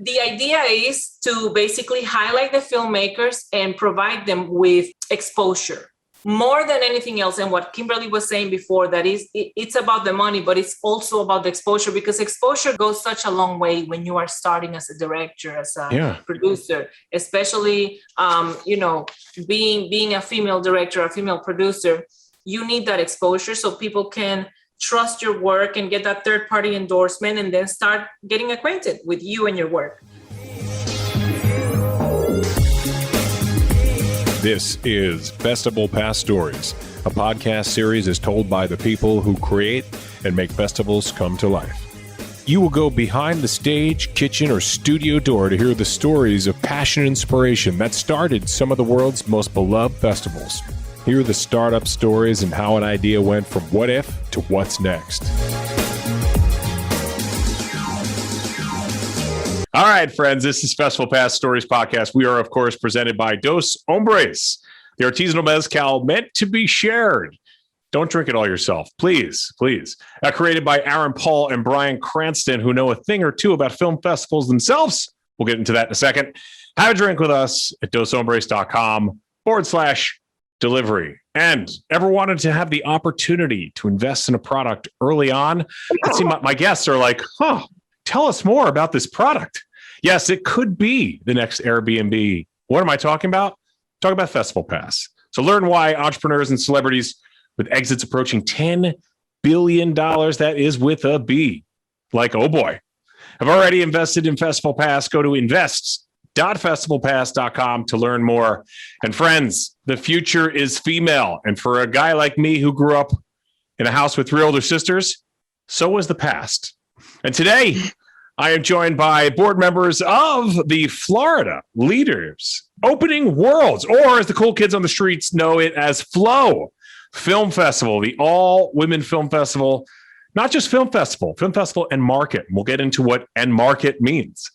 The idea is to basically highlight the filmmakers and provide them with exposure. More than anything else, and what Kimberly was saying before, that is, it's about the money, but it's also about the exposure, because exposure goes such a long way when you are starting as a director, as a producer, especially, being a female director, a female producer. You need that exposure so people can trust your work and get that third-party endorsement, and then start getting acquainted with you and your work. This is FestivalPass Stories, a podcast series is told by the people who create and make festivals come to life. You will go behind the stage, kitchen, or studio door to hear the stories of passion and inspiration that started some of the world's most beloved festivals. Hear the startup stories and how an idea went from what if to what's next. All right, friends, this is FestivalPass Stories podcast. We are, of course, presented by Dos Hombres, the artisanal mezcal meant to be shared. Don't drink it all yourself, please, please. Created by Aaron Paul and Brian Cranston, who know a thing or two about film festivals themselves. We'll get into that in a second. Have a drink with us at doshombres.com/delivery. And ever wanted to have the opportunity to invest in a product early on? I see my guests are like, tell us more about this product. Yes, it could be the next Airbnb. What am I talking about? Talking about FestivalPass. So learn why entrepreneurs and celebrities with exits approaching $10 billion, that is with a B, like, oh boy, have already invested in FestivalPass. Go to invest.festivalpass.com to learn more. And friends, the future is female. And for a guy like me who grew up in a house with 3 older sisters, so was the past. And today, I am joined by board members of the Florida Leaders Opening Worlds, or as the cool kids on the streets know it as FLOW Film Festival, the all-women film festival, not just film festival and market. We'll get into what and market means.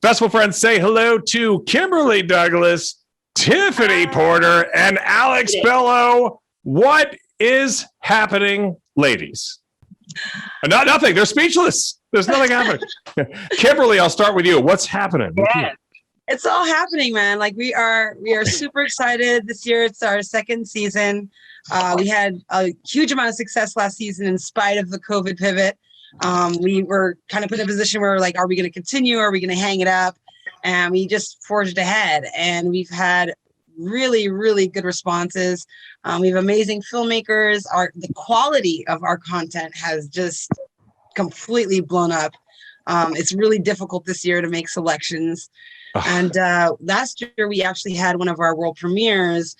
Festival friends, say hello to Kimberly Douglas, Tiffany Porter, and Alex Bello. What is happening, ladies? Nothing. They're speechless. There's nothing happening. Kimberly, I'll start with you. What's happening? Yeah. It's all happening, man. Like we are super excited this year. It's our second season. We had a huge amount of success last season in spite of the COVID pivot. We were kind of put in a position where like, are we going to continue? Are we going to hang it up? And we just forged ahead, and we've had really, really good responses. We have amazing filmmakers. The quality of our content has just completely blown up. It's really difficult this year to make selections. And last year we actually had one of our world premieres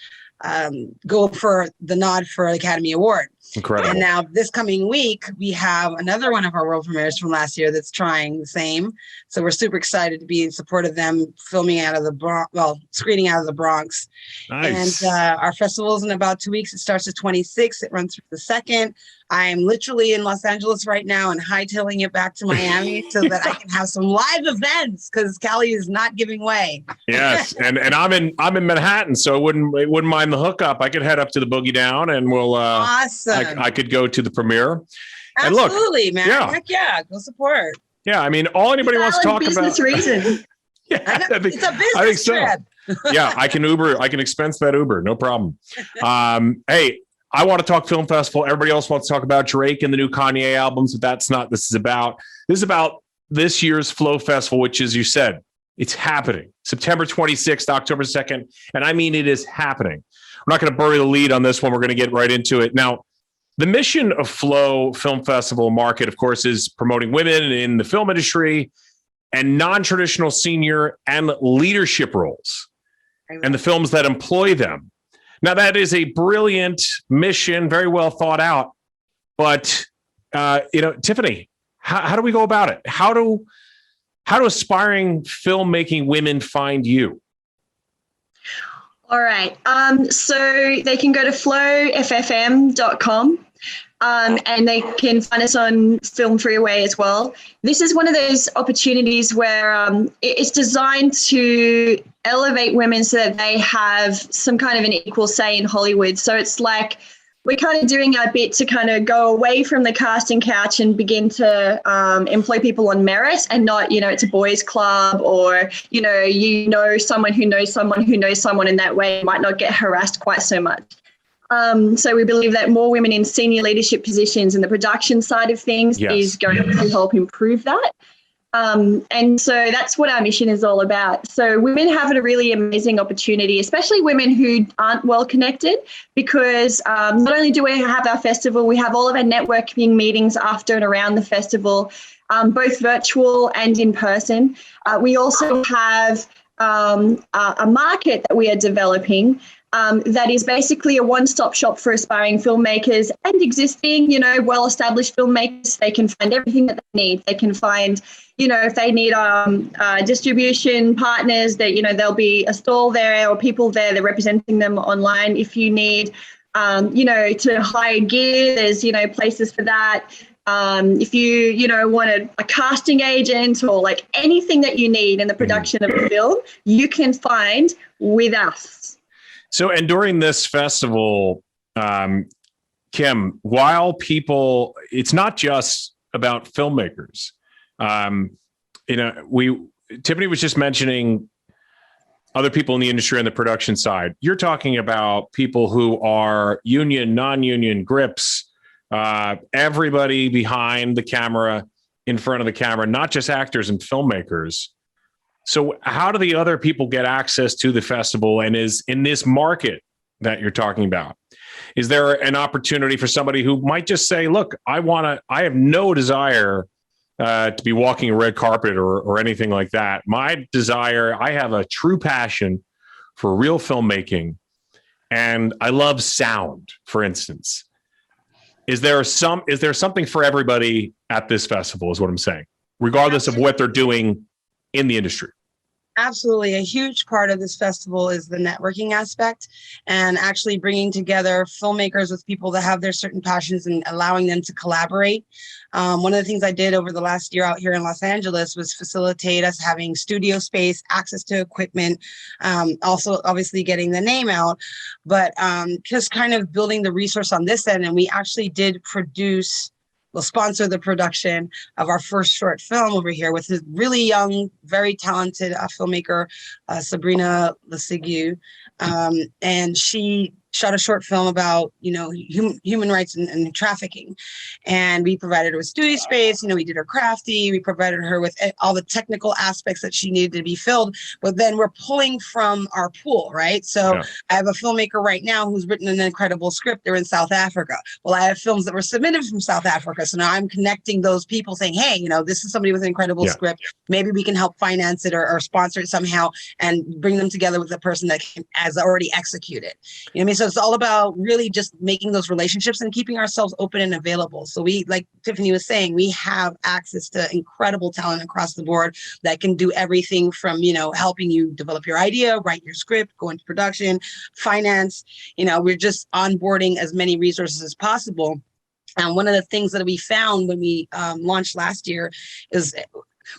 go for the nod for Academy Award. Incredible. And now this coming week, we have another one of our world premieres from last year that's trying the same. So we're super excited to be in support of them, screening out of the Bronx. Nice. And our festival is in about 2 weeks. It starts the 26th. It runs through the 2nd. I'm literally in Los Angeles right now and hightailing it back to Miami so that I can have some live events, because Cali is not giving way. Yes, and I'm in Manhattan, so it wouldn't mind the hookup. I could head up to the Boogie Down, and we'll awesome. I could go to the premiere. Absolutely, and look, man. Yeah. Heck yeah, go support. Yeah, I mean, all anybody wants to talk business about. reason. Yeah, It's a business trip. Yeah, I can expense that Uber, no problem. Hey, I want to talk film festival. Everybody else wants to talk about Drake and the new Kanye albums, but that's not. This is about this year's Flow Festival, which, as you said, it's happening September 26th, October 2nd, and I mean it is happening. We're not going to bury the lead on this one. We're going to get right into it now. The mission of Flow Film Festival Market, of course, is promoting women in the film industry and non-traditional senior and leadership roles and the films that employ them. Now, that is a brilliant mission, very well thought out. But, Tiffany, how do we go about it? How do aspiring filmmaking women find you? All right. So they can go to flowffm.com and they can find us on Film Freeway as well. This is one of those opportunities where it's designed to elevate women so that they have some kind of an equal say in Hollywood. So it's like we're kind of doing our bit to kind of go away from the casting couch and begin to employ people on merit and not, it's a boys club or, someone who knows someone who knows someone in that way might not get harassed quite so much. So we believe that more women in senior leadership positions in the production side of things is going to help improve that. And so that's what our mission is all about. So women have a really amazing opportunity, especially women who aren't well connected, because not only do we have our festival, we have all of our networking meetings after and around the festival, both virtual and in person. We also have a market that we are developing that is basically a one-stop shop for aspiring filmmakers and existing, well-established filmmakers. They can find everything that they need. They can find, if they need distribution partners, that, there'll be a stall there or people there that are representing them online. If you need, to hire gear, there's, places for that. If you, want a casting agent or like anything that you need in the production of a film, you can find with us. So, and during this festival, Kim, while it's not just about filmmakers. Tiffany was just mentioning other people in the industry on the production side. You're talking about people who are union, non-union, grips, everybody behind the camera, in front of the camera, not just actors and filmmakers. So how do the other people get access to the festival? And is in this market that you're talking about, is there an opportunity for somebody who might just say, look, I have no desire to be walking a red carpet or anything like that. My desire, I have a true passion for real filmmaking and I love sound, for instance. Is there something for everybody at this festival is what I'm saying, regardless of what they're doing in the industry? Absolutely. A huge part of this festival is the networking aspect and actually bringing together filmmakers with people that have their certain passions and allowing them to collaborate. One of the things I did over the last year out here in Los Angeles was facilitate us having studio space, access to equipment, also obviously getting the name out, but just kind of building the resource on this end. And we actually did sponsor the production of our first short film over here with this really young, very talented filmmaker, Sabrina Lasigu. And she shot a short film about, human rights and trafficking. And we provided her with studio space. We did her crafty. We provided her with all the technical aspects that she needed to be filled. But then we're pulling from our pool, right? So I have a filmmaker right now who's written an incredible script. They're in South Africa. Well, I have films that were submitted from South Africa. So now I'm connecting those people saying, hey, this is somebody with an incredible script. Maybe we can help finance it or sponsor it somehow and bring them together with the person that has already executed. You know what I mean? So it's all about really just making those relationships and keeping ourselves open and available. So we, like Tiffany was saying, we have access to incredible talent across the board that can do everything from, helping you develop your idea, write your script, go into production, finance. We're just onboarding as many resources as possible. And one of the things that we found when we launched last year is,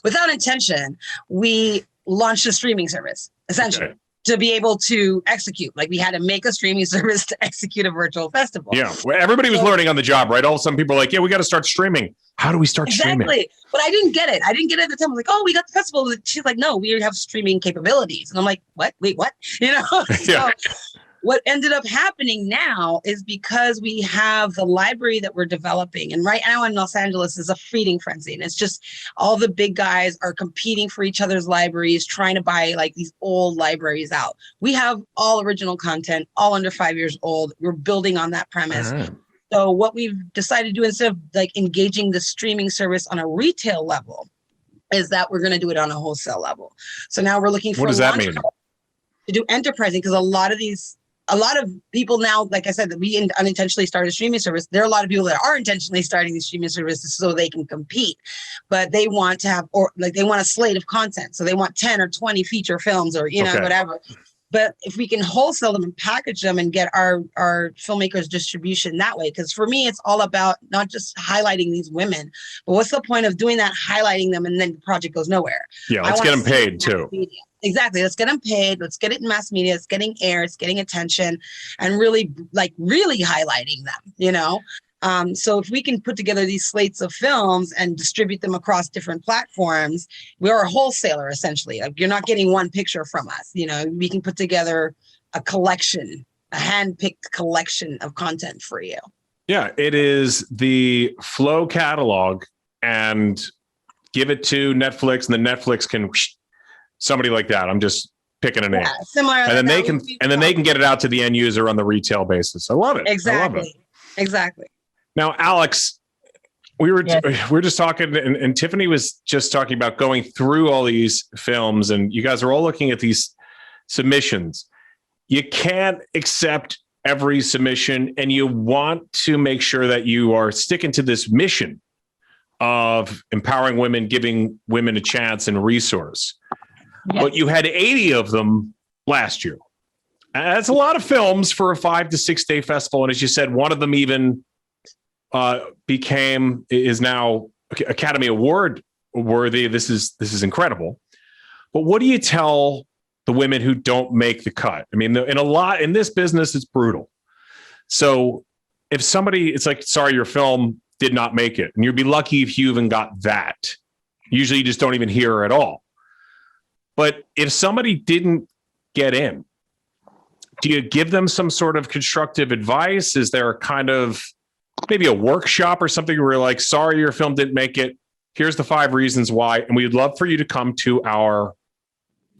without intention, we launched a streaming service, essentially. Okay. To be able to execute. Like we had to make a streaming service to execute a virtual festival. Yeah. Well, everybody was learning on the job, right? All of a sudden people are like, yeah, we got to start streaming. How do we start streaming? Exactly. But I didn't get it. At the time. I was like, oh, we got the festival. She's like, no, we have streaming capabilities. And I'm like, what? Wait, what? So what ended up happening now is because we have the library that we're developing. And right now in Los Angeles is a feeding frenzy. And it's just all the big guys are competing for each other's libraries, trying to buy like these old libraries out. We have all original content, all under 5 years old. We're building on that premise. So what we've decided to do, instead of like engaging the streaming service on a retail level, is that we're going to do it on a wholesale level. So now we're looking for what does that mean? To do enterprising, because a lot of people now, like I said, that we unintentionally started a streaming service. There are a lot of people that are intentionally starting these streaming services so they can compete, but they want to have, they want a slate of content. So they want 10 or 20 feature films or, whatever. But if we can wholesale them and package them and get our filmmakers distribution that way, because for me, it's all about not just highlighting these women, but what's the point of doing that, highlighting them, and then the project goes nowhere? Yeah, let's get them paid too. Exactly. Let's get them paid. Let's get it in mass media. It's getting air. It's getting attention, and really highlighting them, So if we can put together these slates of films and distribute them across different platforms, we're a wholesaler essentially. Like, you're not getting one picture from us. We can put together a collection, a hand-picked collection of content for you. Yeah, it is the Flow catalog, and give it to Netflix, and then Netflix can somebody like that. I'm just picking a name. Yeah, similar. And then they can get it out to the end user on the retail basis. I love it. Exactly. I love it. Exactly. Now, Alex, we were just talking, and Tiffany was just talking about going through all these films, and you guys are all looking at these submissions. You can't accept every submission, and you want to make sure that you are sticking to this mission of empowering women, giving women a chance and resource. Yes. But you had 80 of them last year. That's a lot of films for a 5 to 6 day festival. And as you said, one of them even is now Academy Award worthy. This is incredible. But what do you tell the women who don't make the cut? I mean, in this business, it's brutal. So if somebody, it's like, sorry, your film did not make it, and you'd be lucky if you even got that. Usually you just don't even hear at all. But if somebody didn't get in, do you give them some sort of constructive advice? Is there a kind of maybe a workshop or something where you're like, sorry, your film didn't make it. Here's the 5 reasons why. And we'd love for you to come to our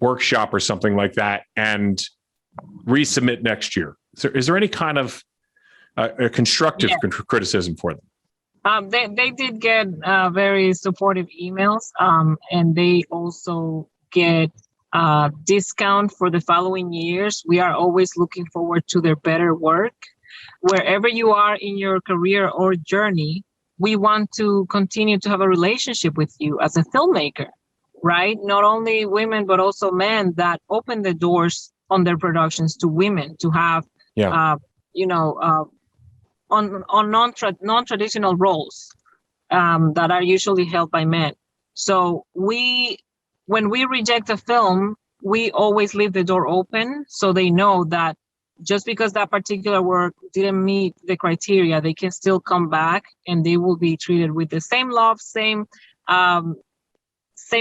workshop or something like that and resubmit next year. Is there any kind of a constructive criticism for them? They did get very supportive emails, and they also get discount for the following years. We are always looking forward to their better work. Wherever you are in your career or journey, we want to continue to have a relationship with you as a filmmaker, right? Not only women, but also men that open the doors on their productions to women to have, on non-traditional roles that are usually held by men. So when we reject a film, we always leave the door open so they know that just because that particular work didn't meet the criteria, they can still come back and they will be treated with the same love, same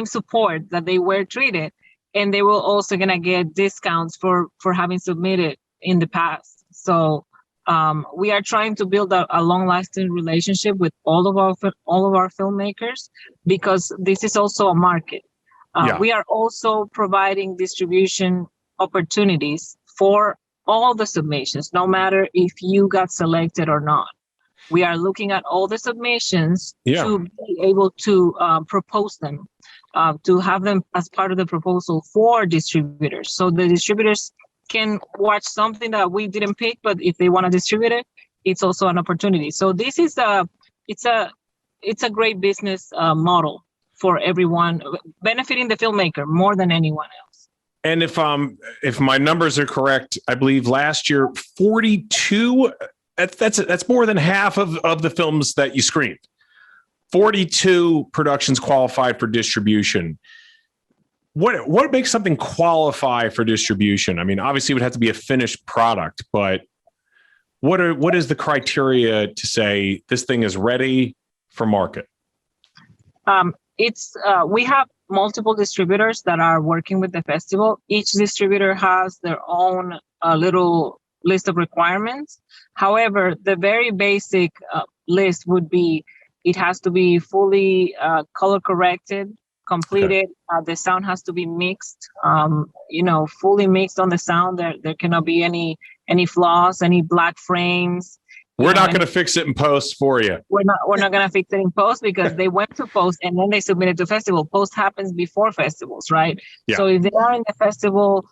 support that they were treated. And they will also gonna get discounts for having submitted in the past. So we are trying to build a long-lasting relationship with all of our filmmakers, because this is also a market. We are also providing distribution opportunities for all the submissions, no matter if you got selected or not. We are looking at all the submissions to be able to propose them, to have them as part of the proposal for distributors. So the distributors can watch something that we didn't pick, but if they want to distribute it, it's also an opportunity. So this is it's a great business model for everyone, benefiting the filmmaker more than anyone else. And if my numbers are correct, I believe last year 42. That's more than half of the films that you screened. 42 productions qualified for distribution. What makes something qualify for distribution? I mean, obviously it would have to be a finished product, but what is the criteria to say this thing is ready for market? We have multiple distributors that are working with the festival. Each distributor has their own little list of requirements. However, the very basic list would be, it has to be fully color corrected, completed. Okay. The sound has to be mixed, fully mixed on the sound. There cannot be any flaws, any black frames. We're not going to fix it in post for you. We're not going to fix it in post because they went to post and then they submitted to festival. Post happens before festivals, right? Yeah. So if they are in the festival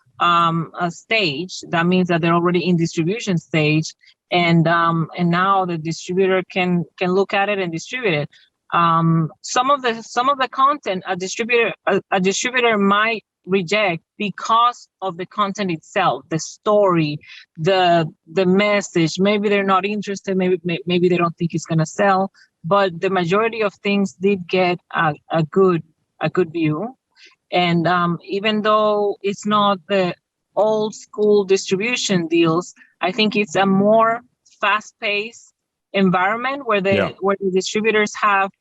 stage, that means that they're already in distribution stage, and now the distributor can look at it and distribute it. some of the content a distributor might reject because of the content itself, the story, the message. Maybe they're not interested. Maybe they don't think it's going to sell. But the majority of things did get a good view. And even though it's not the old school distribution deals, I think it's a more fast-paced environment where the distributors have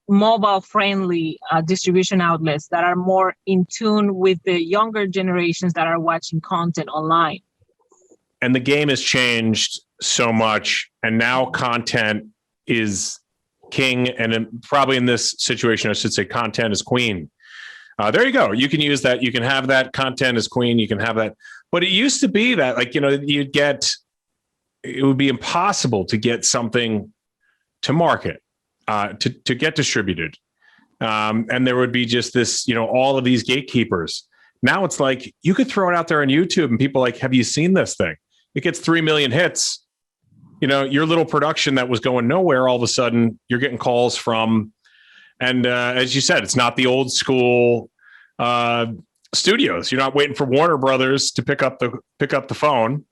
mobile-friendly distribution outlets that are more in tune with the younger generations that are watching content online. And the game has changed so much, and now content is king, and probably in this situation, I should say content is queen. There you go. You can use that. You can have that. Content is queen. You can have that. But it used to be that, like, it would be impossible to get something to market, to get distributed. And there would be just this, all of these gatekeepers. Now it's like, you could throw it out there on YouTube and people are like, have you seen this thing? It gets 3 million hits. Your little production that was going nowhere, all of a sudden you're getting calls from, and as you said, it's not the old school studios. You're not waiting for Warner Brothers to pick up the phone.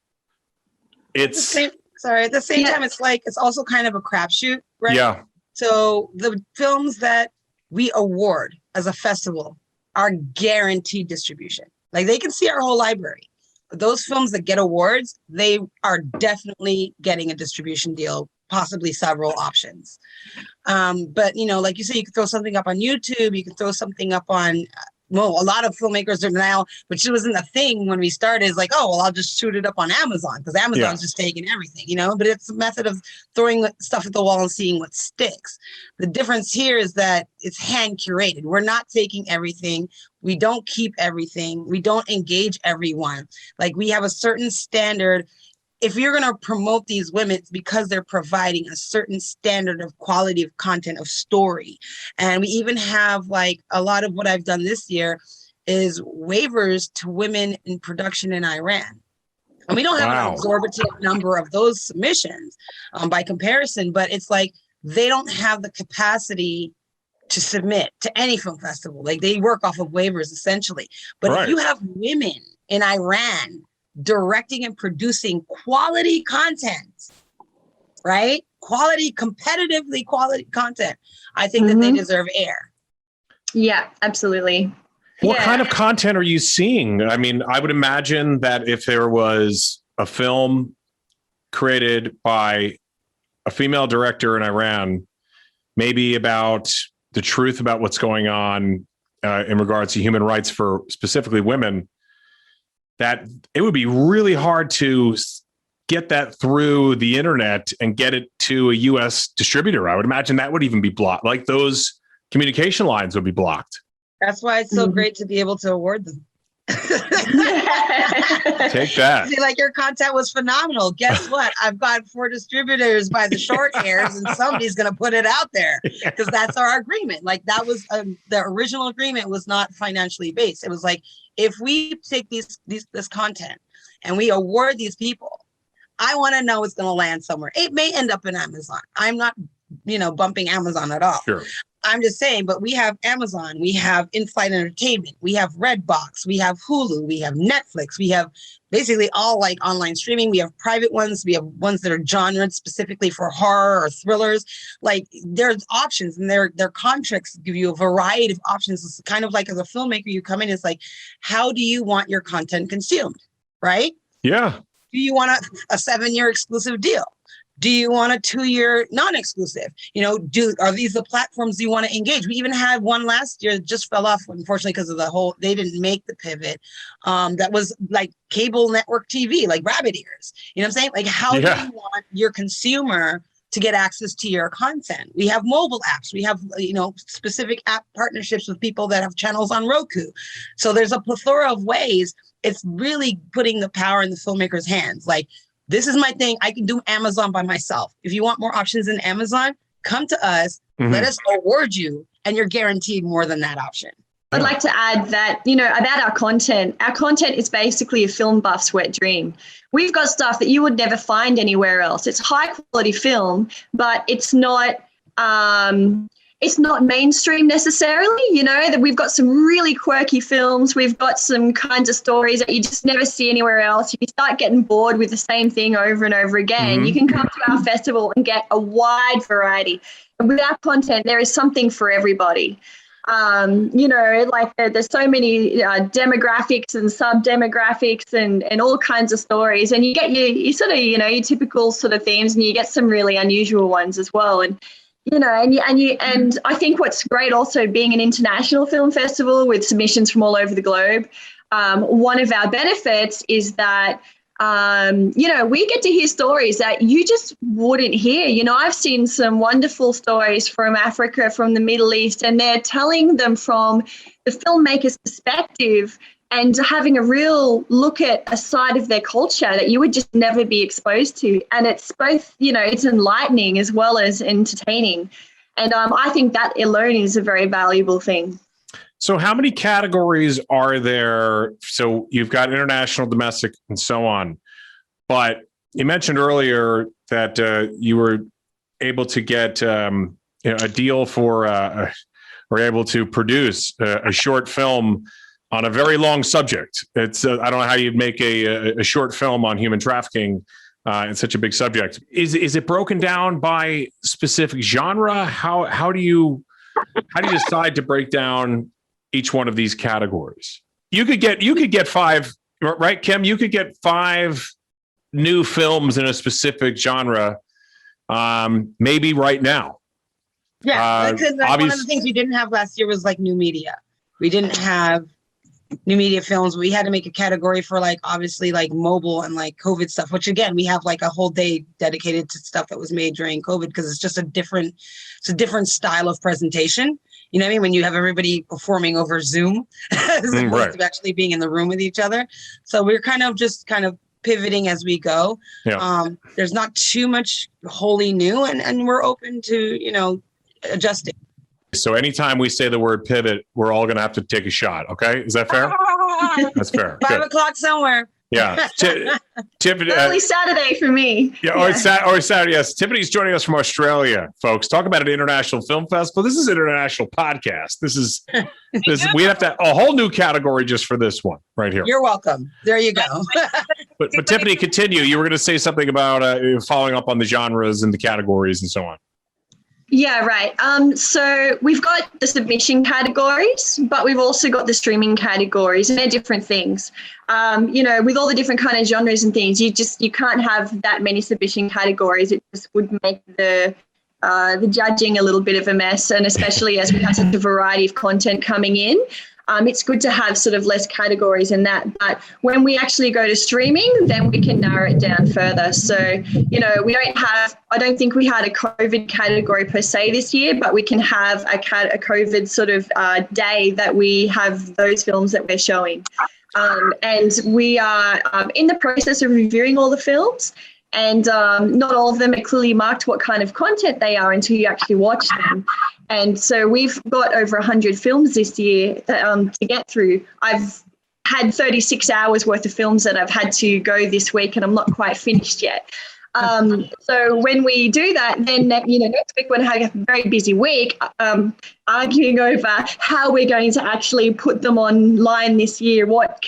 It's at the same time, it's like, it's also kind of a crapshoot, right? Yeah. So the films that we award as a festival are guaranteed distribution. Like, they can see our whole library. But those films that get awards, they are definitely getting a distribution deal, possibly several options. But, like you say, you can throw something up on YouTube, you can throw something up on, a lot of filmmakers are now, which wasn't a thing when we started, is like, I'll just shoot it up on Amazon, because Amazon's just taking everything, but it's a method of throwing stuff at the wall and seeing what sticks. The difference here is that it's hand curated. We're not taking everything. We don't keep everything. We don't engage everyone. Like, we have a certain standard. If you're going to promote these women, it's because they're providing a certain standard of quality of content, of story. And we even have, like, a lot of what I've done this year is waivers to women in production in Iran. And we don't have an exorbitant number of those submissions by comparison, but it's like, they don't have the capacity to submit to any film festival. Like, they work off of waivers essentially. But if you have women in Iran directing and producing quality content, right? Competitively quality content, I think that they deserve air. Yeah, absolutely. What kind of content are you seeing? I mean, I would imagine that if there was a film created by a female director in Iran, maybe about the truth about what's going on in regards to human rights for specifically women, that it would be really hard to get that through the internet and get it to a U.S. distributor. I would imagine that would even be blocked. Like, those communication lines would be blocked. That's why it's so great to be able to award them. Take that. See, like, your content was phenomenal. Guess what? I've got 4 distributors by the short hairs, and somebody's going to put it out there, because that's our agreement. Like, that was the original agreement was not financially based. It was like, if we take this content and we award these people, I want to know it's going to land somewhere. It may end up in Amazon. I'm not, bumping Amazon at all. Sure. I'm just saying, but we have Amazon, we have in-flight entertainment, we have Redbox, we have Hulu, we have Netflix, we have basically all, like, online streaming. We have private ones. We have ones that are genred specifically for horror or thrillers. Like, there's options, and their contracts give you a variety of options. It's kind of like, as a filmmaker, you come in, it's like, how do you want your content consumed, right? Yeah. Do you want a 7-year exclusive deal? Do you want a 2-year non-exclusive? Are these the platforms you want to engage? We even had one last year that just fell off, unfortunately, because of they didn't make the pivot. That was like cable network TV, like rabbit ears. You know what I'm saying? Like, how do you want your consumer to get access to your content? We have mobile apps. We have, specific app partnerships with people that have channels on Roku. So there's a plethora of ways. It's really putting the power in the filmmaker's hands. Like, this is my thing. I can do Amazon by myself. If you want more options in Amazon, come to us. Let us award you, and you're guaranteed more than that option. I'd like to add that, about our content is basically a film buff's wet dream. We've got stuff that you would never find anywhere else. It's high quality film, but it's not It's not mainstream necessarily, you know, that we've got some really quirky films. We've got some kinds of stories that you just never see anywhere else. If you start getting bored with the same thing over and over again, you can come to our festival and get a wide variety. And with our content, there is something for everybody. You know, like there's so many demographics and sub-demographics and all kinds of stories. And you get your sort of, you know, your typical sort of themes, and you get some really unusual ones as well. And you know, and I think what's great also being an international film festival with submissions from all over the globe, one of our benefits is that, you know, we get to hear stories that you just wouldn't hear. You know, I've seen some wonderful stories from Africa, from the Middle East, and they're telling them from the filmmaker's perspective and having a real look at a side of their culture that you would just never be exposed to. And it's both, you know, it's enlightening as well as entertaining. And I think that alone is a very valuable thing. So how many categories are there? So you've got international, domestic, and so on. But you mentioned earlier that you were able to get you know, a deal for, or able to produce a short film on a very long subject. It's I don't know how you'd make a short film on human trafficking. It's such a big subject. Is it broken down by specific genre? How do you decide to break down each one of these categories? You could get 5, right, Kim? You could get 5 new films in a specific genre, maybe right now. Yeah, because one of the things we didn't have last year was like new media. We didn't have new media films. We had to make a category for like obviously like mobile and like COVID stuff, which again we have like a whole day dedicated to stuff that was made during COVID because it's just a different style of presentation. You know what I mean? When you have everybody performing over Zoom as opposed to actually being in the room with each other. So we're kind of pivoting as we go. Yeah. There's not too much wholly new, and we're open to, you know, adjusting. So anytime we say the word pivot, we're all going to have to take a shot. Okay. Is that fair? That's fair. 5 o'clock somewhere. Yeah. Tiffany. Early Saturday for me. Yeah. Or Saturday. Yes. Tiffany's joining us from Australia, folks. Talk about an international film festival. This is an international podcast. This is we have to a whole new category just for this one right here. You're welcome. There you go. but Tiffany, continue. You were going to say something about following up on the genres and the categories and so on. Yeah, right. So we've got the submission categories, but we've also got the streaming categories, and they're different things. You know, with all the different kind of genres and things, you can't have that many submission categories. It just would make the judging a little bit of a mess, and especially as we have such a variety of content coming in. It's good to have sort of less categories in that. But when we actually go to streaming, then we can narrow it down further. So, you know, I don't think we had a COVID category per se this year, but we can have a COVID sort of day that we have those films that we're showing. And we are in the process of reviewing all the films. And not all of them are clearly marked what kind of content they are until you actually watch them. And so we've got over 100 films this year to get through. I've had 36 hours worth of films that I've had to go this week, and I'm not quite finished yet. So when we do that, then, you know, next week we're going to have a very busy week arguing over how we're going to actually put them online this year, what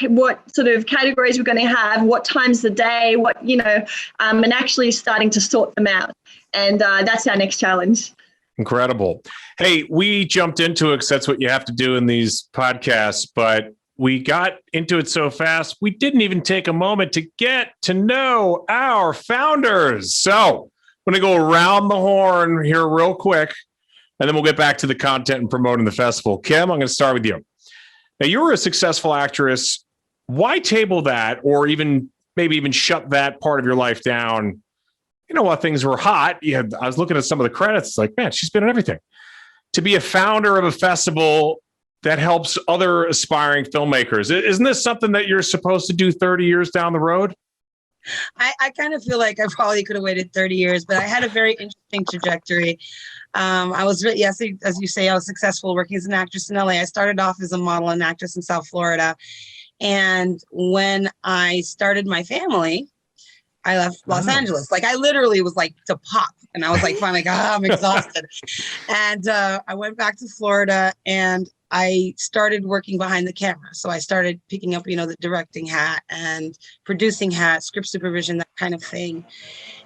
sort of categories we're going to have, what times of the day, what, you know, and actually starting to sort them out. And that's our next challenge. Incredible. Hey, we jumped into it because that's what you have to do in these podcasts, but we got into it so fast, we didn't even take a moment to get to know our founders. So I'm going to go around the horn here real quick, and then we'll get back to the content and promoting the festival. Kim, I'm going to start with you. Now, you were a successful actress. Why table that, or maybe even shut that part of your life down? You know, while things were hot, I was looking at some of the credits. It's like, man, she's been in everything. To be a founder of a festival that helps other aspiring filmmakers. Isn't this something that you're supposed to do 30 years down the road? I kind of feel like I probably could have waited 30 years, but I had a very interesting trajectory. I was, yes, as you say, I was successful working as an actress in LA. I started off as a model and actress in South Florida. And when I started my family, I left Los Angeles. Like I literally was like to pop. And I was like, finally, I'm exhausted. And I went back to Florida and I started working behind the camera. So I started picking up, the directing hat and producing hat, script supervision, that kind of thing.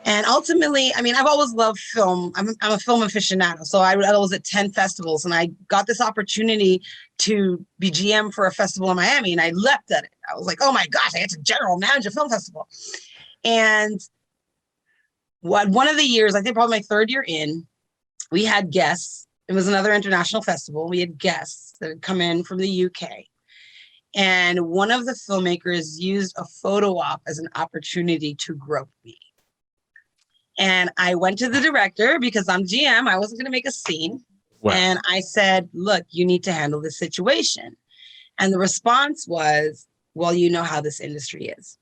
And ultimately, I mean, I've always loved film. I'm a film aficionado. So I was at 10 festivals and I got this opportunity to be GM for a festival in Miami and I leapt at it. I was like, oh my gosh, I get to general manage a film festival. And one of the years, I think probably my third year in, we had guests. It was another international festival. We had guests that had come in from the UK. And one of the filmmakers used a photo op as an opportunity to grope me. And I went to the director because I'm GM. I wasn't going to make a scene. Wow. And I said, look, you need to handle this situation. And the response was, well, you know how this industry is.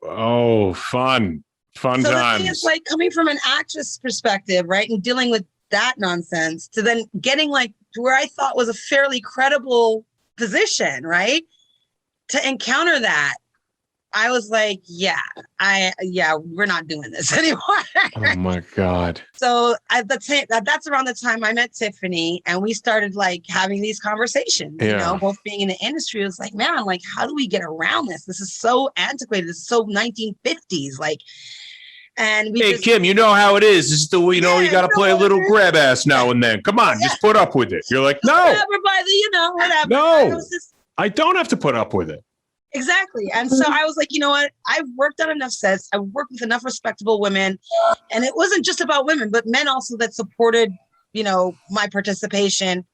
Oh, fun so times. The thing is, like, coming from an actress perspective, right, and dealing with that nonsense to then getting like to where I thought was a fairly credible position, right, to encounter that, I was like, we're not doing this anymore. Oh my God. So at the time, that's around the time I met Tiffany and we started like having these conversations, both being in the industry. It was like, man, like, how do we get around this? This is so antiquated. This is so 1950s. Like, and hey, Kim, you know how it is. This is the way, you got to play a little grab ass now and then. Come on, just put up with it. You're like, no. Everybody, whatever. No, I don't have to put up with it. Exactly. And so I was like, you know what? I've worked on enough sets. I've worked with enough respectable women. And it wasn't just about women, but men also that supported, my participation.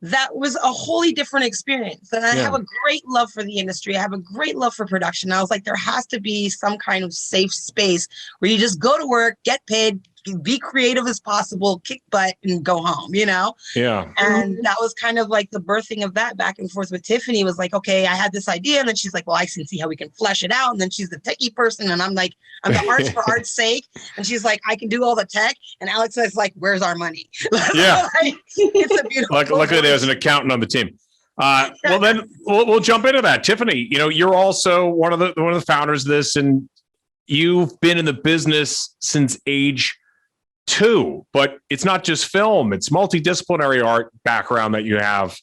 That was a wholly different experience. And I have a great love for the industry. I have a great love for production. I was like, there has to be some kind of safe space where you just go to work, get paid, be creative as possible, kick butt and go home, Yeah. And that was kind of like the birthing of that back and forth with Tiffany was like, okay, I had this idea. And then she's like, well, I can see how we can flesh it out. And then she's the techie person. And I'm like, I'm the arts for art's sake. And she's like, I can do all the tech. And Alex is like, where's our money? Yeah. It's a beautiful. Luckily there's an accountant on the team. Well, then we'll jump into that. Tiffany, you're also one of the founders of this, and you've been in the business since age 2, but it's not just film, it's multidisciplinary art background that you have.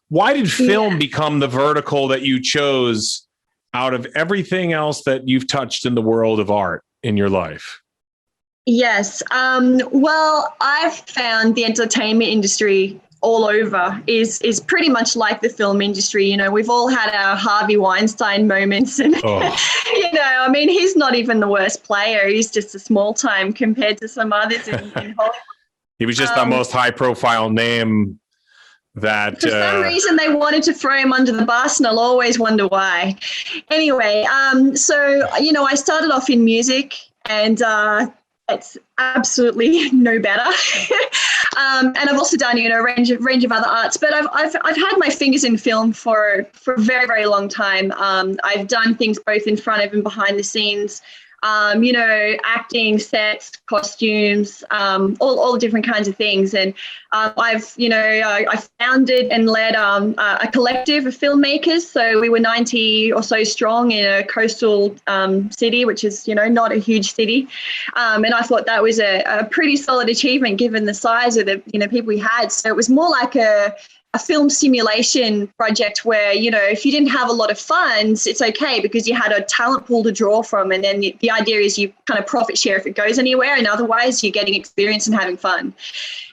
Why did film become the vertical that you chose out of everything else that you've touched in the world of art in your life? Yes. Well, I've found the entertainment industry all over is pretty much like the film industry. We've all had our Harvey Weinstein moments and, I mean, he's not even the worst player. He's just a small time compared to some others in Hollywood. He was just the most high profile name that for some reason they wanted to throw him under the bus, and I'll always wonder why. Anyway, so, I started off in music and, it's absolutely no better. And I've also done, a range of other arts, but I've had my fingers in film for a very, very long time. I've done things both in front of and behind the scenes, acting, sets, costumes, all different kinds of things. And I founded and led a collective of filmmakers. So we were 90 or so strong in a coastal city, which is, not a huge city. And I thought that was a pretty solid achievement given the size of the, people we had. So it was more like a film simulation project where, if you didn't have a lot of funds, it's okay because you had a talent pool to draw from. And then the idea is you kind of profit share if it goes anywhere. And otherwise you're getting experience and having fun.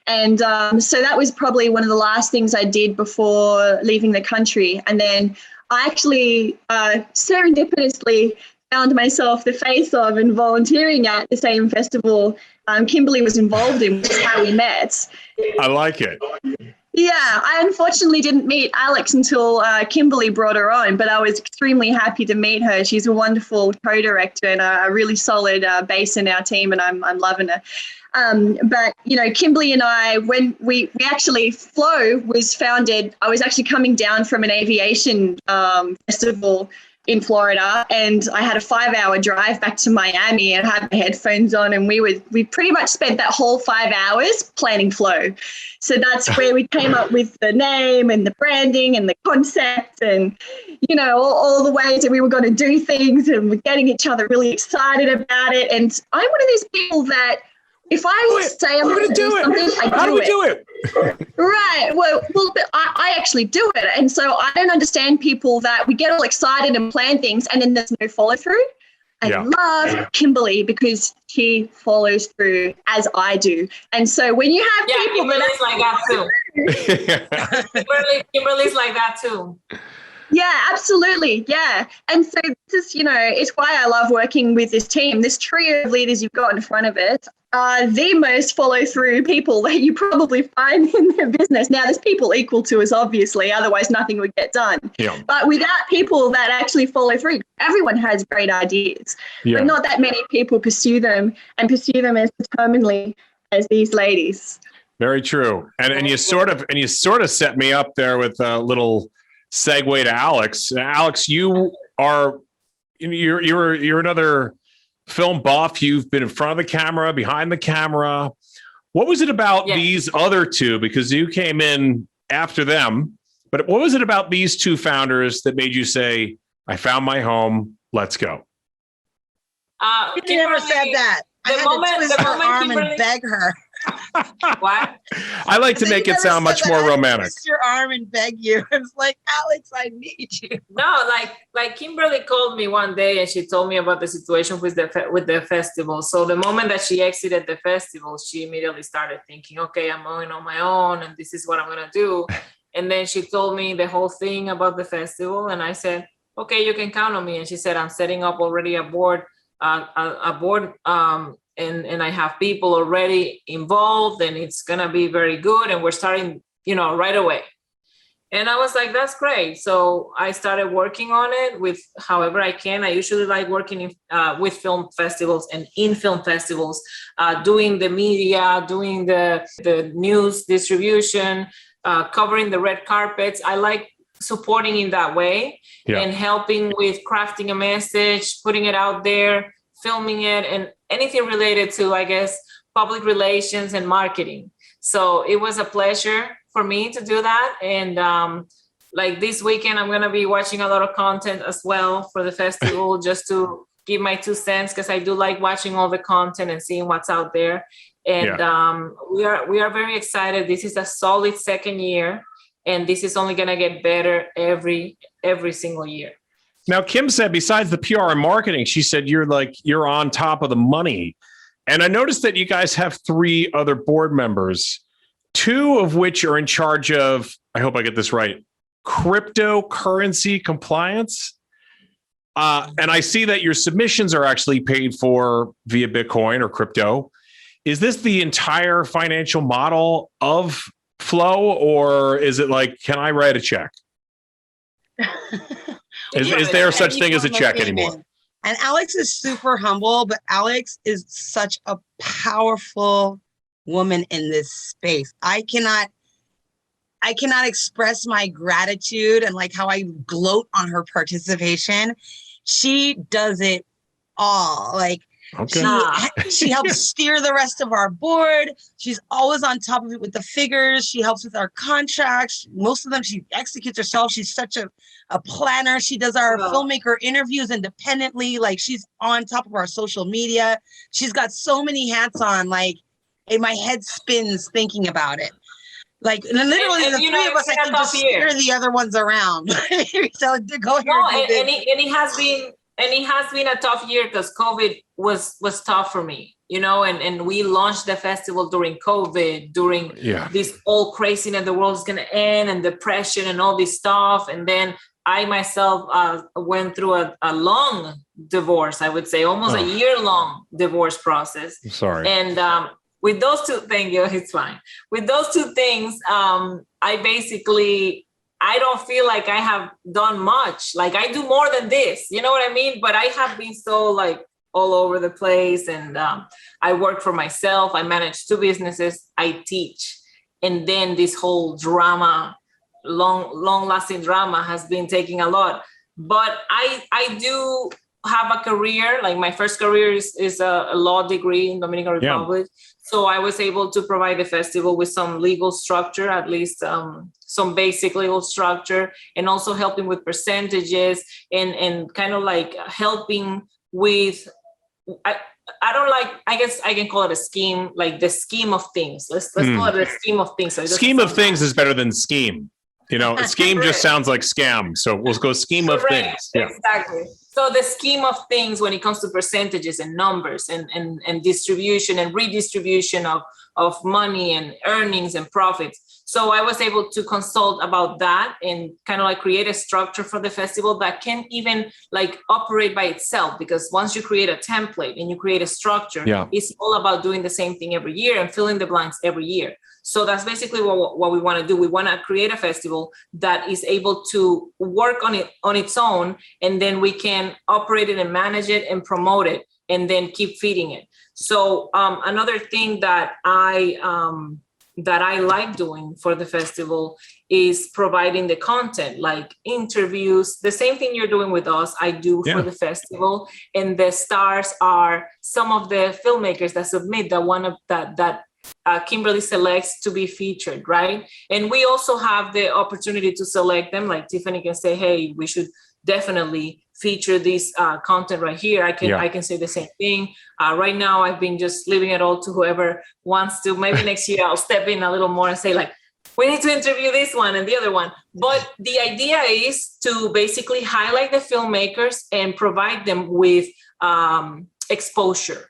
And so that was probably one of the last things I did before leaving the country. And then I actually serendipitously found myself the face of and volunteering at the same festival Kimberly was involved in, which is how we met. I like it. Yeah, I unfortunately didn't meet Alex until Kimberly brought her on, but I was extremely happy to meet her. She's a wonderful co-director and a really solid base in our team, and I'm loving her. But, Kimberly and I, when we actually, Flow was founded, I was actually coming down from an aviation festival in Florida, and I had a 5-hour drive back to Miami and had my headphones on, and we pretty much spent that whole 5 hours planning Flow. So that's where we came up with the name and the branding and the concept and, you know, all the ways that we were going to do things, and we're getting each other really excited about it. And I'm one of these people that if I say I'm going to do something, How do we do it? Right. Well, but I actually do it. And so I don't understand people that we get all excited and plan things and then there's no follow through. I love Kimberly because she follows through as I do. And so when you have people Kimberly's like that too. Kimberly's like that too. Yeah, absolutely. Yeah. And so this is, you know, it's why I love working with this team. This trio of leaders you've got in front of it are the most follow through people that you probably find in their business. Now, there's people equal to us, obviously, otherwise nothing would get done. Yeah. But without people that actually follow through, everyone has great ideas, but not that many people pursue them and pursue them as determinedly as these ladies. Very true. And you sort of set me up there with a little segue to Alex. Alex, you're another film buff. You've been in front of the camera, behind the camera. What was it about these other two? Because you came in after them, but what was it about these two founders that made you say, I found my home, let's go? You never said that. I had to twist her arm and beg her. What? I like to make it sound much more romantic. Twist your arm and beg you. It's like, Alex, I need you. No, like Kimberly called me one day and she told me about the situation with the festival. So the moment that she exited the festival, she immediately started thinking, okay, I'm going on my own and this is what I'm going to do. And then she told me the whole thing about the festival. And I said, okay, you can count on me. And she said, I'm setting up already a board, and I have people already involved and it's going to be very good. And we're starting, right away. And I was like, that's great. So I started working on it with however I can. I usually like working with film festivals and in film festivals, doing the media, doing the news distribution, covering the red carpets. I like supporting in that way and helping with crafting a message, putting it out there, filming it, and anything related to, I guess, public relations and marketing. So it was a pleasure for me to do that. And like this weekend, I'm going to be watching a lot of content as well for the festival, just to give my 2 cents, because I do like watching all the content and seeing what's out there. And we are very excited. This is a solid second year, and this is only going to get better every single year. Now, Kim said, besides the PR and marketing, she said you're on top of the money. And I noticed that you guys have 3 other board members, 2 of which are in charge of, I hope I get this right, cryptocurrency compliance. And I see that your submissions are actually paid for via Bitcoin or crypto. Is this the entire financial model of Flow, or is it like, can I write a check? Is there such thing as a check anymore? And Alex is super humble, but Alex is such a powerful woman in this space. I cannot express my gratitude and like how I gloat on her participation. She does it all. Like, she helps steer the rest of our board. She's always on top of it with the figures. She helps with our contracts. Most of them she executes herself. She's such a planner. She does our filmmaker interviews independently. Like, she's on top of our social media. She's got so many hats on, like, and my head spins thinking about it. Like, and literally the 3 of us, I can just steer the other ones around. So go here. And it has been a tough year because COVID was tough for me, and we launched the festival during COVID, during this whole craziness, the world's going to end, and depression and all this stuff. And then I myself went through a long divorce, I would say, almost a year-long divorce process. I'm sorry. And with those 2 things, it's fine. With those 2 things, I don't feel like I have done much. Like, I do more than this, you know what I mean? But I have been so like all over the place, and I work for myself. I manage 2 businesses. I teach. And then this whole drama, long lasting drama has been taking a lot But I do have a career. Like my first career is a law degree in Dominican Republic. So I was able to provide the festival with some legal structure, at least some basic legal structure, and also helping with percentages and kind of like helping with, I don't like, I guess I can call it a scheme, like the scheme of things. Let's call it a scheme of things. So scheme of things is better than scheme. You know, scheme just sounds like scam. So we'll go scheme of things. Yeah. Exactly. So the scheme of things when it comes to percentages and numbers and distribution and redistribution of money and earnings and profits. So I was able to consult about that and kind of like create a structure for the festival that can even like operate by itself, because once you create a template and you create a structure, it's all about doing the same thing every year and filling the blanks every year. So that's basically what we want to do. We want to create a festival that is able to work on its own, and then we can operate it and manage it and promote it and then keep feeding it. So another thing that I like doing for the festival is providing the content, like interviews. The same thing you're doing with us, I do for the festival. And the stars are some of the filmmakers that submit that Kimberly selects to be featured, right? And we also have the opportunity to select them. Like Tiffany can say, hey, we should definitely feature this content right here. I can say the same thing. Right now, I've been just leaving it all to whoever wants to. Maybe next year I'll step in a little more and say like, we need to interview this one and the other one. But the idea is to basically highlight the filmmakers and provide them with exposure.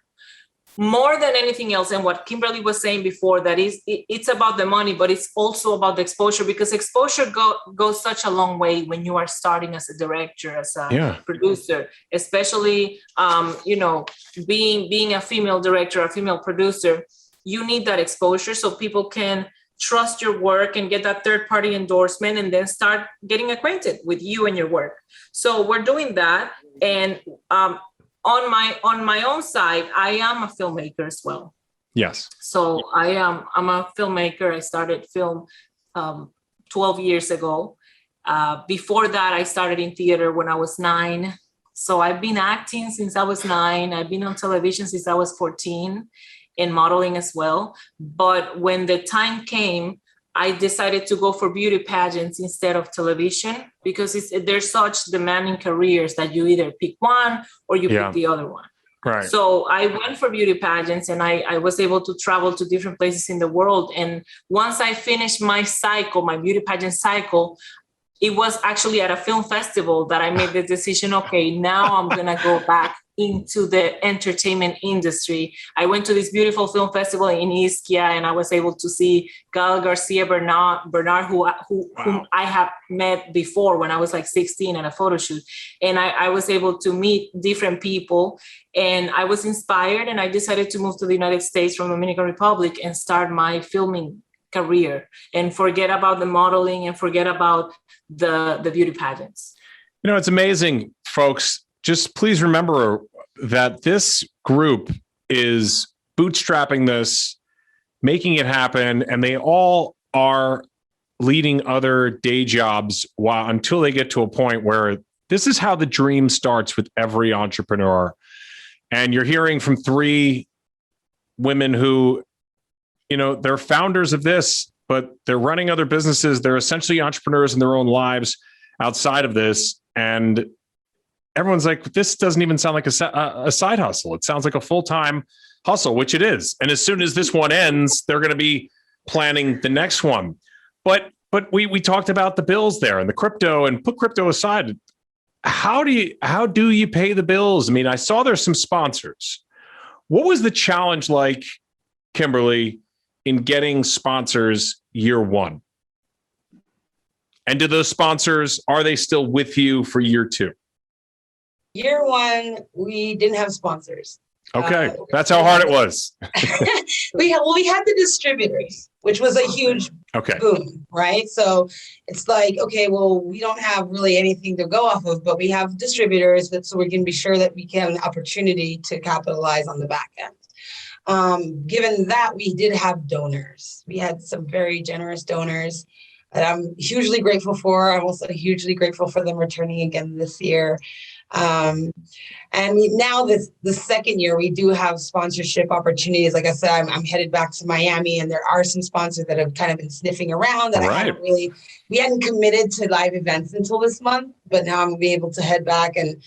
More than anything else, and what Kimberly was saying before, that is, it's about the money, but it's also about the exposure, because exposure goes such a long way when you are starting as a director, as a producer, especially, being a female director, a female producer. You need that exposure so people can trust your work and get that third-party endorsement and then start getting acquainted with you and your work. So we're doing that. And on my own side, I am a filmmaker as well. Yes. So I'm a filmmaker. I started film 12 years ago. Before that, I started in theater when I was 9. So I've been acting since I was 9. I've been on television since I was 14, and modeling as well. But when the time came, I decided to go for beauty pageants instead of television, because there's such demanding careers that you either pick one or you pick the other one. Right. So I went for beauty pageants, and I was able to travel to different places in the world. And once I finished my beauty pageant cycle, it was actually at a film festival that I made the decision, okay, now I'm going to go back into the entertainment industry. I went to this beautiful film festival in Ischia, and I was able to see Gael Garcia Bernard, whom I have met before when I was like 16 at a photo shoot. And I was able to meet different people, and I was inspired, and I decided to move to the United States from Dominican Republic and start my filming career and forget about the modeling and forget about the beauty pageants. You know, it's amazing, folks. Just please remember that this group is bootstrapping this, making it happen, and they all are leading other day jobs until they get to a point where this is how the dream starts with every entrepreneur. And you're hearing from 3 women who, they're founders of this, but they're running other businesses. They're essentially entrepreneurs in their own lives outside of this. And everyone's like, this doesn't even sound like a side hustle. It sounds like a full-time hustle, which it is. And as soon as this one ends, they're going to be planning the next one. But we talked about the bills there and the crypto, and put crypto aside. How do you pay the bills? I mean, I saw there's some sponsors. What was the challenge like, Kimberly, in getting sponsors year one? And do those sponsors, are they still with you for year 2? Year 1, we didn't have sponsors. Okay, that's how hard it was. We had the distributors, which was a huge boom, right? So it's like, okay, well, we don't have really anything to go off of, but we have distributors, so we can be sure that we can have an opportunity to capitalize on the back end. Given that, we did have donors. We had some very generous donors. that I'm hugely grateful for. I'm also hugely grateful for them returning again this year. And now the second year, we do have sponsorship opportunities. Like I said, I'm headed back to Miami, and there are some sponsors that have kind of been sniffing around that we hadn't committed to live events until this month, but now I'm gonna be able to head back and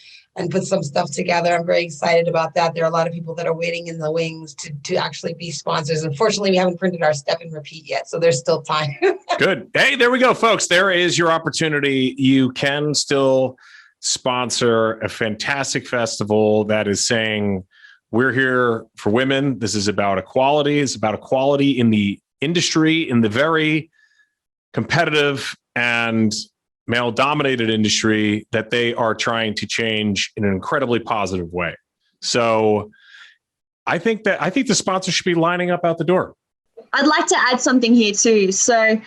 put some stuff together. I'm very excited about that. There are a lot of people that are waiting in the wings to actually be sponsors. Unfortunately, we haven't printed our step and repeat yet, so there's still time. Good. Hey, there we go, folks. There is your opportunity. You can still sponsor a fantastic festival that is saying, we're here for women. This is about equality. It's about equality in the industry, in the very competitive and male-dominated industry that they are trying to change in an incredibly positive way. So I think the sponsors should be lining up out the door. I'd like to add something here too. So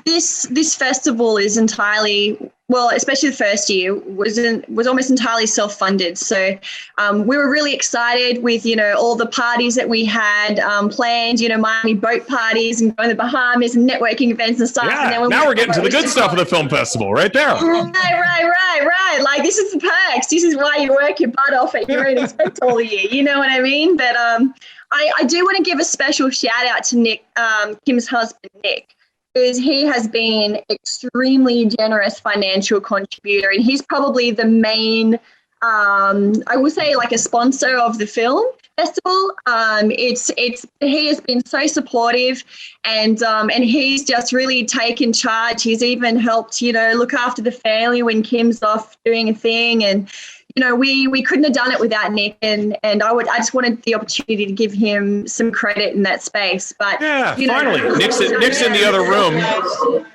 this festival is entirely, well, especially the first year, was almost entirely self-funded. So we were really excited with, all the parties that we had planned, Miami boat parties and going to the Bahamas and networking events and stuff. Yeah, and then now we're getting to the good stuff of the film festival right there. Right. Like, this is the perks. This is why you work your butt off at your own expense all year. You know what I mean? But I do want to give a special shout out to Nick, Kim's husband, Nick, because he has been extremely generous financial contributor, and he's probably the main, I would say, like a sponsor of the film festival. He has been so supportive, and he's just really taken charge. He's even helped, look after the family when Kim's off doing a thing, and we couldn't have done it without Nick, and I just wanted the opportunity to give him some credit in that space. But yeah, finally, Nick's in the other room.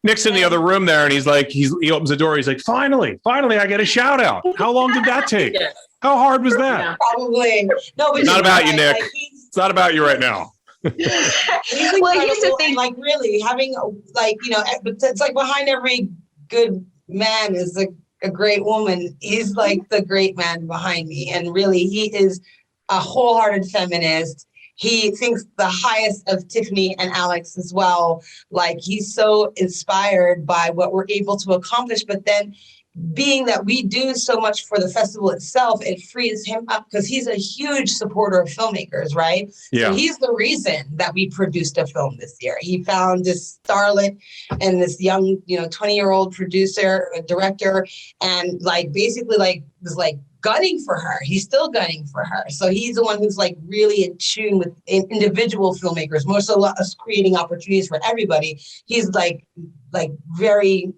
Nick's in the other room there, and he opens the door. He's like, finally, I get a shout out. How long did that take? How hard was that? Yeah, probably. No, but it's not about you, Nick. It's not about you right now. Well, here's the thing. Like, really having it's like behind every good man is a great woman. He's like the great man behind me. And really, he is a wholehearted feminist. He thinks the highest of Tiffany and Alex as well. Like, he's so inspired by what we're able to accomplish. But then being that we do so much for the festival itself, it frees him up because he's a huge supporter of filmmakers, right? Yeah. So he's the reason that we produced a film this year. He found this starlet and this young, 20-year-old producer, director, and basically was gunning for her. He's still gunning for her. So he's the one who's really in tune with individual filmmakers, more so us creating opportunities for everybody. He's very,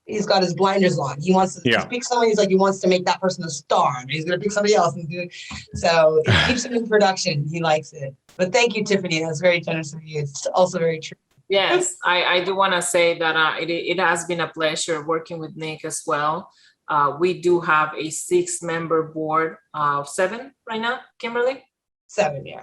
he's got his blinders on. He wants to pick somebody. He wants to make that person a star. And he's going to pick somebody else and do it. So it keeps him in production. He likes it. But thank you, Tiffany. That's very generous of you. It's also very true. Yes, I do want to say that it has been a pleasure working with Nick as well. We do have a 6-member board, 7 right now, Kimberly? 7, yeah.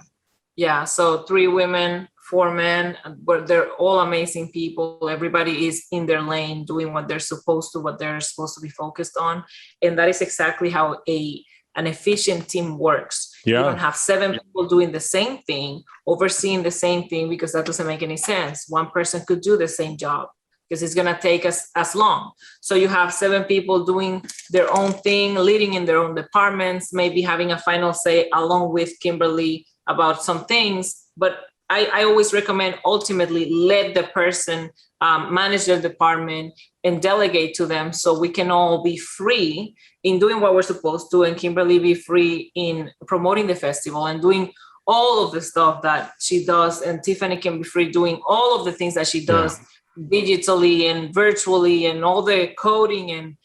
Yeah, so 3 women, 4 men, but they're all amazing people. Everybody is in their lane doing what they're supposed to be focused on. And that is exactly how an efficient team works. Yeah. You don't have 7 people doing the same thing, overseeing the same thing, because that doesn't make any sense. One person could do the same job because it's going to take us as long. So you have 7 people doing their own thing, leading in their own departments, maybe having a final say along with Kimberly about some things. But I always recommend ultimately let the person manage their department and delegate to them so we can all be free in doing what we're supposed to, and Kimberly be free in promoting the festival and doing all of the stuff that she does, and Tiffany can be free doing all of the things that she does digitally and virtually and all the coding. And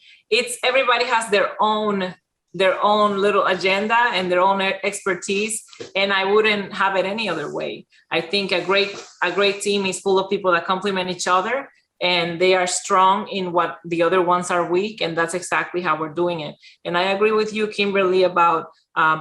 everybody has their own little agenda and their own expertise, and I wouldn't have it any other way. I think a great team is full of people that complement each other, and they are strong in what the other ones are weak, and that's exactly how we're doing it. And I agree with you, Kimberly, about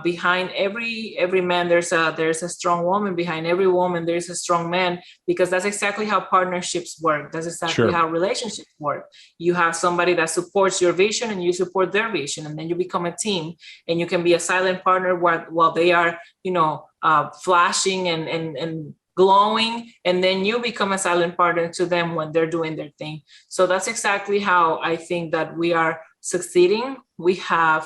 behind every man there's a strong woman. Behind every woman there's a strong man, because that's exactly how partnerships work. That's exactly how relationships work. You have somebody that supports your vision and you support their vision, and then you become a team, and you can be a silent partner while they are flashing and glowing, and then you become a silent partner to them when they're doing their thing. So that's exactly how I think that we are succeeding. We have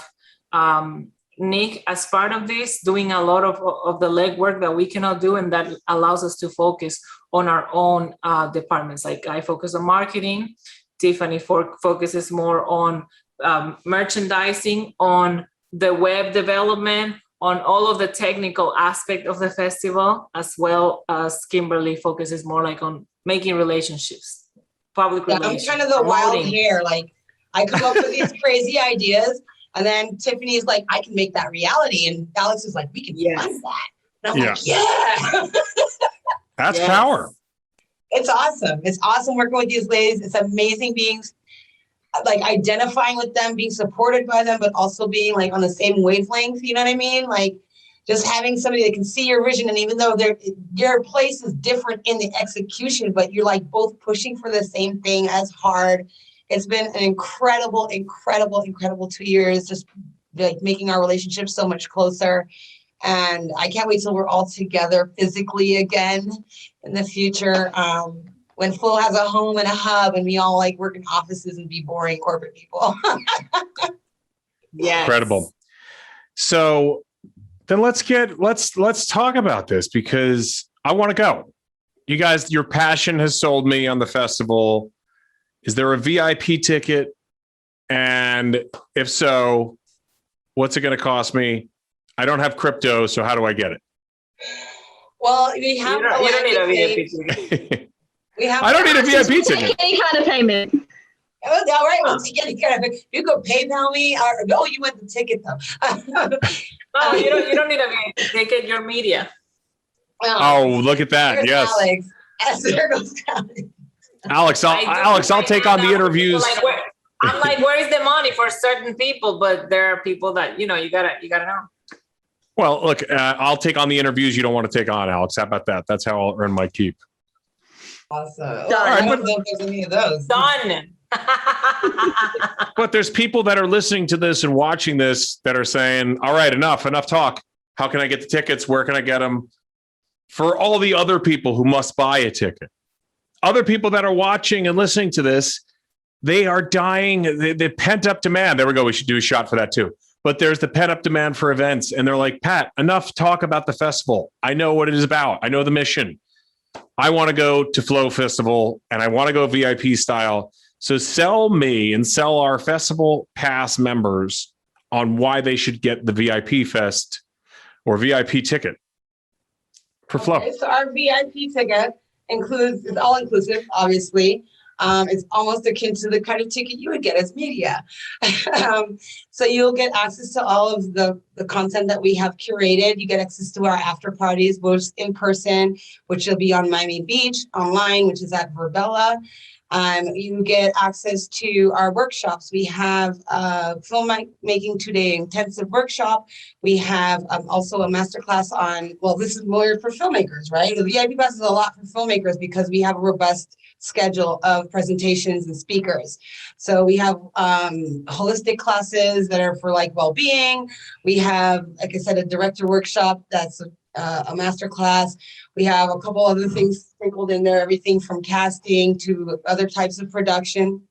Nick as part of this, doing a lot of the legwork that we cannot do, and that allows us to focus on our own departments. Like I focus on marketing, Tiffany focuses more on merchandising, on the web development, on all of the technical aspect of the festival, as well as Kimberly focuses more like on making relationships, public relations. I'm kind of the wild promoting. hair. Like I come up with these crazy ideas, and then Tiffany's like, I can make that reality. And Alex is like, we can fund that. And I'm like, yeah. That's power. It's awesome. It's awesome working with these ladies. It's amazing being like identifying with them, being supported by them, but also being like on the same wavelength. You know what I mean? Like just having somebody that can see your vision. And even though your place is different in the execution, but you're like both pushing for the same thing as hard. It's been an incredible 2 years, just like making our relationship so much closer. And I can't wait till we're all together physically again in the future. When Flow has a home and a hub and we all like work in offices and be boring corporate people. Yes. Incredible. So then let's talk about this, because I want to go. You guys, your passion has sold me on the festival. Is there a VIP ticket? And if so, what's it going to cost me? I don't have crypto, so how do I get it? Well, we have you don't need a VIP ticket. I don't need a VIP ticket. Any kind of payment. All right. Well, you could PayPal me. Or, you want the ticket though. No, you don't need a VIP ticket. Your media. Oh, look at that! Yes, Alex. There goes Alex. Alex, I'll take on the interviews. I'm like, where is the money for certain people? But there are people that you gotta know. Well, look, I'll take on the interviews you don't want to take on, Alex. How about that? That's how I'll earn my keep. Awesome. Done. I don't know if there's any of those. Done. But there's people that are listening to this and watching this that are saying, all right, enough talk. How can I get the tickets? Where can I get them? For all the other people who must buy a ticket, other people that are watching and listening to this, they are dying. The pent up demand. There we go. We should do a shot for that too. But there's the pent up demand for events. And they're like, Pat, enough talk about the festival. I know what it is about. I know the mission. I want to go to Flow Festival and I want to go VIP style. So sell me and sell our Festival Pass members on why they should get the VIP Fest or VIP ticket for Flow. Okay, so our VIP ticket it's all inclusive, obviously. It's almost akin to the kind of ticket you would get as media. So you'll get access to all of the content that we have curated. You get access to our after parties, both in person, which will be on Miami Beach, online, which is at Verbella. You get access to our workshops. We have a filmmaking 2-day intensive workshop. We have also a masterclass on, this is more for filmmakers, right? The VIP Pass is a lot for filmmakers because we have a robust schedule of presentations and speakers. So we have holistic classes that are for like well-being. We have, like I said, a director workshop that's a master class. We have a couple other things sprinkled in there, everything from casting to other types of production.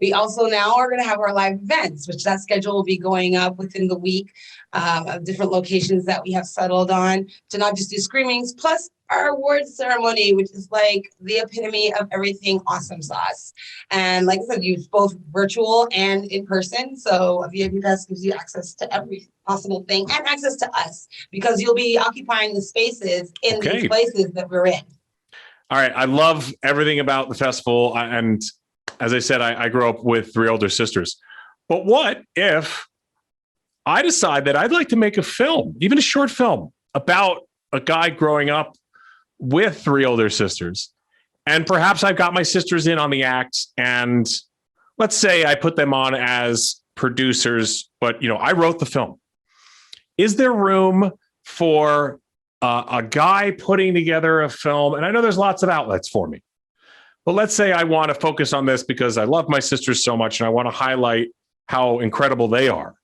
We also now are going to have our live events, which that schedule will be going up within the week of different locations that we have settled on to not just do screenings, plus our awards ceremony, which is like the epitome of everything awesome sauce. And like I said, use both virtual and in person. So a VIP Pass gives you access to every possible thing and access to us because you'll be occupying the spaces in these places that we're in. All right. I love everything about the festival. And as I said, I grew up with 3 older sisters. But what if I decide that I'd like to make a film, even a short film, about a guy growing up with 3 older sisters? And perhaps I've got my sisters in on the act. And let's say I put them on as producers, but I wrote the film. Is there room for a guy putting together a film? And I know there's lots of outlets for me. But let's say I want to focus on this because I love my sisters so much and I want to highlight how incredible they are.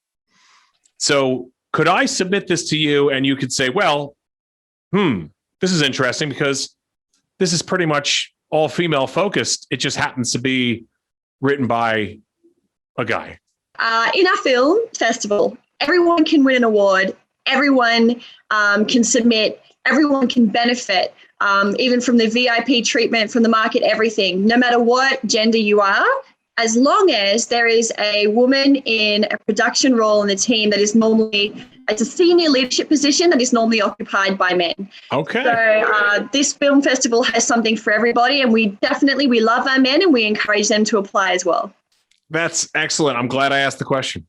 So could I submit this to you and you could say, well, This is interesting because this is pretty much all female focused. It just happens to be written by a guy. In our film festival, everyone can win an award. Everyone can submit. Everyone can benefit, even from the VIP treatment, from the market, everything, no matter what gender you are, as long as there is a woman in a production role in the team that is normally, it's a senior leadership position that is normally occupied by men. Okay. So this film festival has something for everybody, and we love our men and we encourage them to apply as well. That's excellent. I'm glad I asked the question.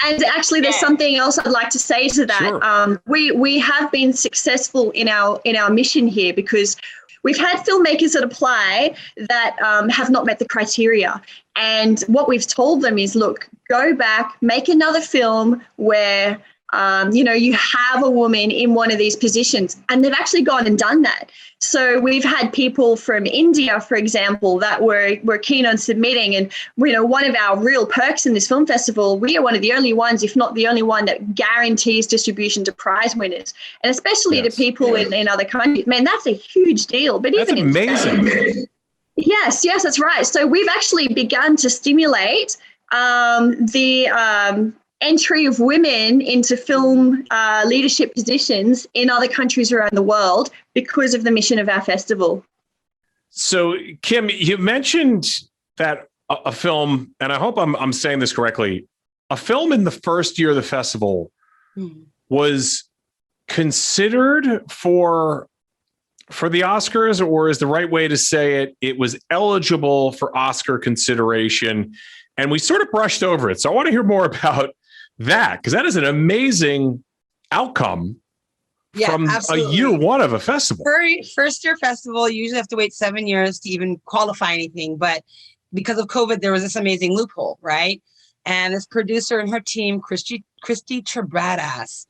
And actually, there's something else I'd like to say to that. Sure. We have been successful in our mission here because we've had filmmakers that apply that have not met the criteria. And what we've told them is, look, go back, make another film where you have a woman in one of these positions. And they've actually gone and done that. So we've had people from India, for example, that were keen on submitting. And, one of our real perks in this film festival, we are one of the only ones, if not the only one, that guarantees distribution to prize winners. And especially to people in other countries. Man, that's a huge deal. But that's even amazing. Yes, that's right. So we've actually begun to stimulate the entry of women into film leadership positions in other countries around the world because of the mission of our festival. So, Kim, you mentioned that a film, and I hope I'm saying this correctly, a film in the first year of the festival was considered for the Oscars, or is the right way to say it was eligible for Oscar consideration, and we sort of brushed over it. So I want to hear more about that, because that is an amazing outcome from absolutely. A year one of a festival. First year festival, you usually have to wait 7 years to even qualify anything. But because of COVID, there was this amazing loophole, right? And this producer and her team, Christy Trebadass.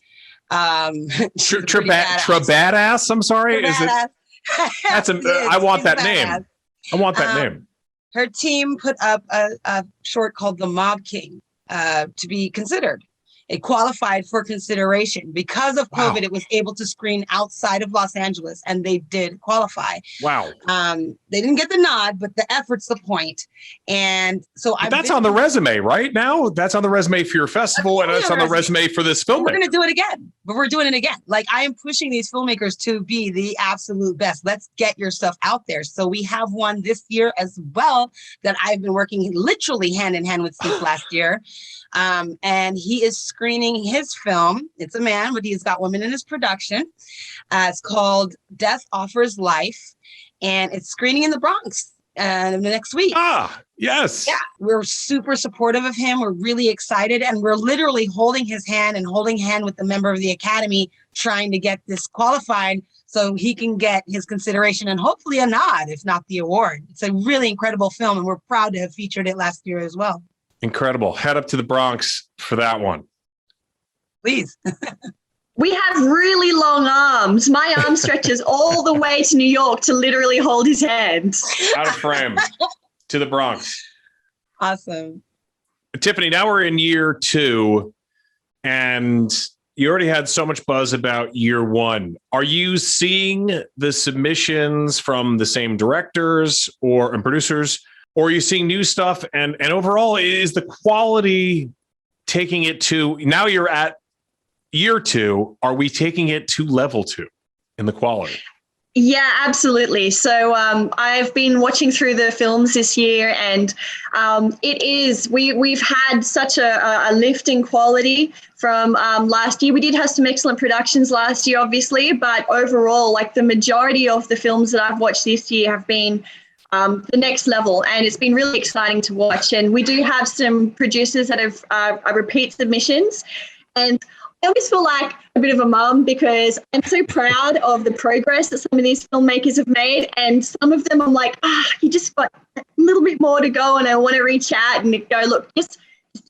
Trebadass, I'm sorry. Is it? I want that name. I want that name. Her team put up a short called The Mob King to be considered. It qualified for consideration. Because of COVID, It was able to screen outside of Los Angeles, and they did qualify. Wow. They didn't get the nod, but the effort's the point. And so that's on the resume right now. That's on the resume for your festival, and that's on the resume for this film. We're going to do it again, but we're doing it again. Like, I am pushing these filmmakers to be the absolute best. Let's get your stuff out there. So we have one this year as well that I've been working literally hand in hand with since last year. And he is screening his film. It's a man, but he's got women in his production. It's called Death Offers Life, and it's screening in the Bronx the next week. Yes. Yeah, we're super supportive of him. We're really excited, and we're literally holding his hand and holding hand with the member of the Academy, trying to get this qualified so he can get his consideration and hopefully a nod, if not the award. It's a really incredible film, and we're proud to have featured it last year as well. Incredible. Head up to the Bronx for that one. Please. We have really long arms. My arm stretches all the way to New York to literally hold his hand. Out of frame to the Bronx. Awesome. Tiffany, now we're in year 2, and you already had so much buzz about year 1. Are you seeing the submissions from the same directors and producers? Or are you seeing new stuff? And overall, is the quality taking it to, now you're at year 2, are we taking it to level 2 in the quality? Yeah, absolutely. So I've been watching through the films this year, and we've had such a lift in quality from last year. We did have some excellent productions last year, obviously, but overall, like, the majority of the films that I've watched this year have been the next level, and it's been really exciting to watch. And we do have some producers that have repeat submissions, and I always feel like a bit of a mum because I'm so proud of the progress that some of these filmmakers have made, and some of them I'm like, you just got a little bit more to go, and I want to reach out and go, look, just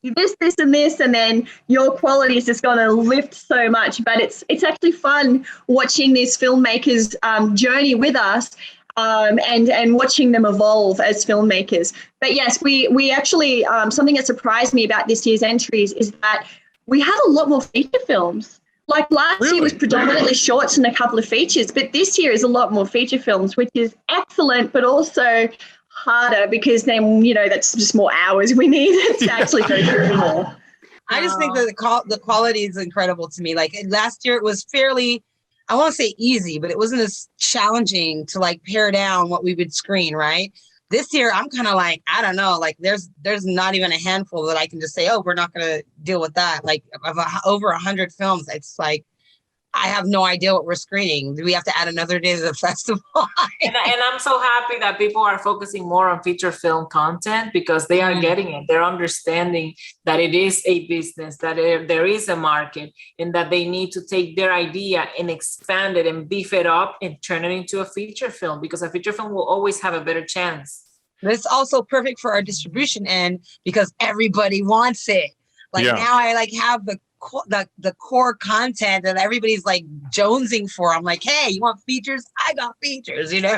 do this and this, and then your quality is just going to lift so much. But it's actually fun watching these filmmakers journey with us. And watching them evolve as filmmakers. But yes, we actually, something that surprised me about this year's entries is that we had a lot more feature films. Like last year was predominantly shorts and a couple of features, but this year is a lot more feature films, which is excellent, but also harder because then, you know, that's just more hours we need to actually go through more. I just think that the quality is incredible to me. Like last year it was fairly, I won't say easy, but it wasn't as challenging to like pare down what we would screen, right? This year, I'm kind of like, I don't know, like there's not even a handful that I can just say, oh, we're not going to deal with that. Like over 100 films, it's like, I have no idea what we're screening. Do we have to add another day to the festival? and I'm so happy that people are focusing more on feature film content because they are getting it. They're understanding that it is a business, that there is a market, and that they need to take their idea and expand it and beef it up and turn it into a feature film, because a feature film will always have a better chance. It's also perfect for our distribution end because everybody wants it. Like now I like have the core content that everybody's like jonesing for. I'm like, hey, you want features? I got features, you know?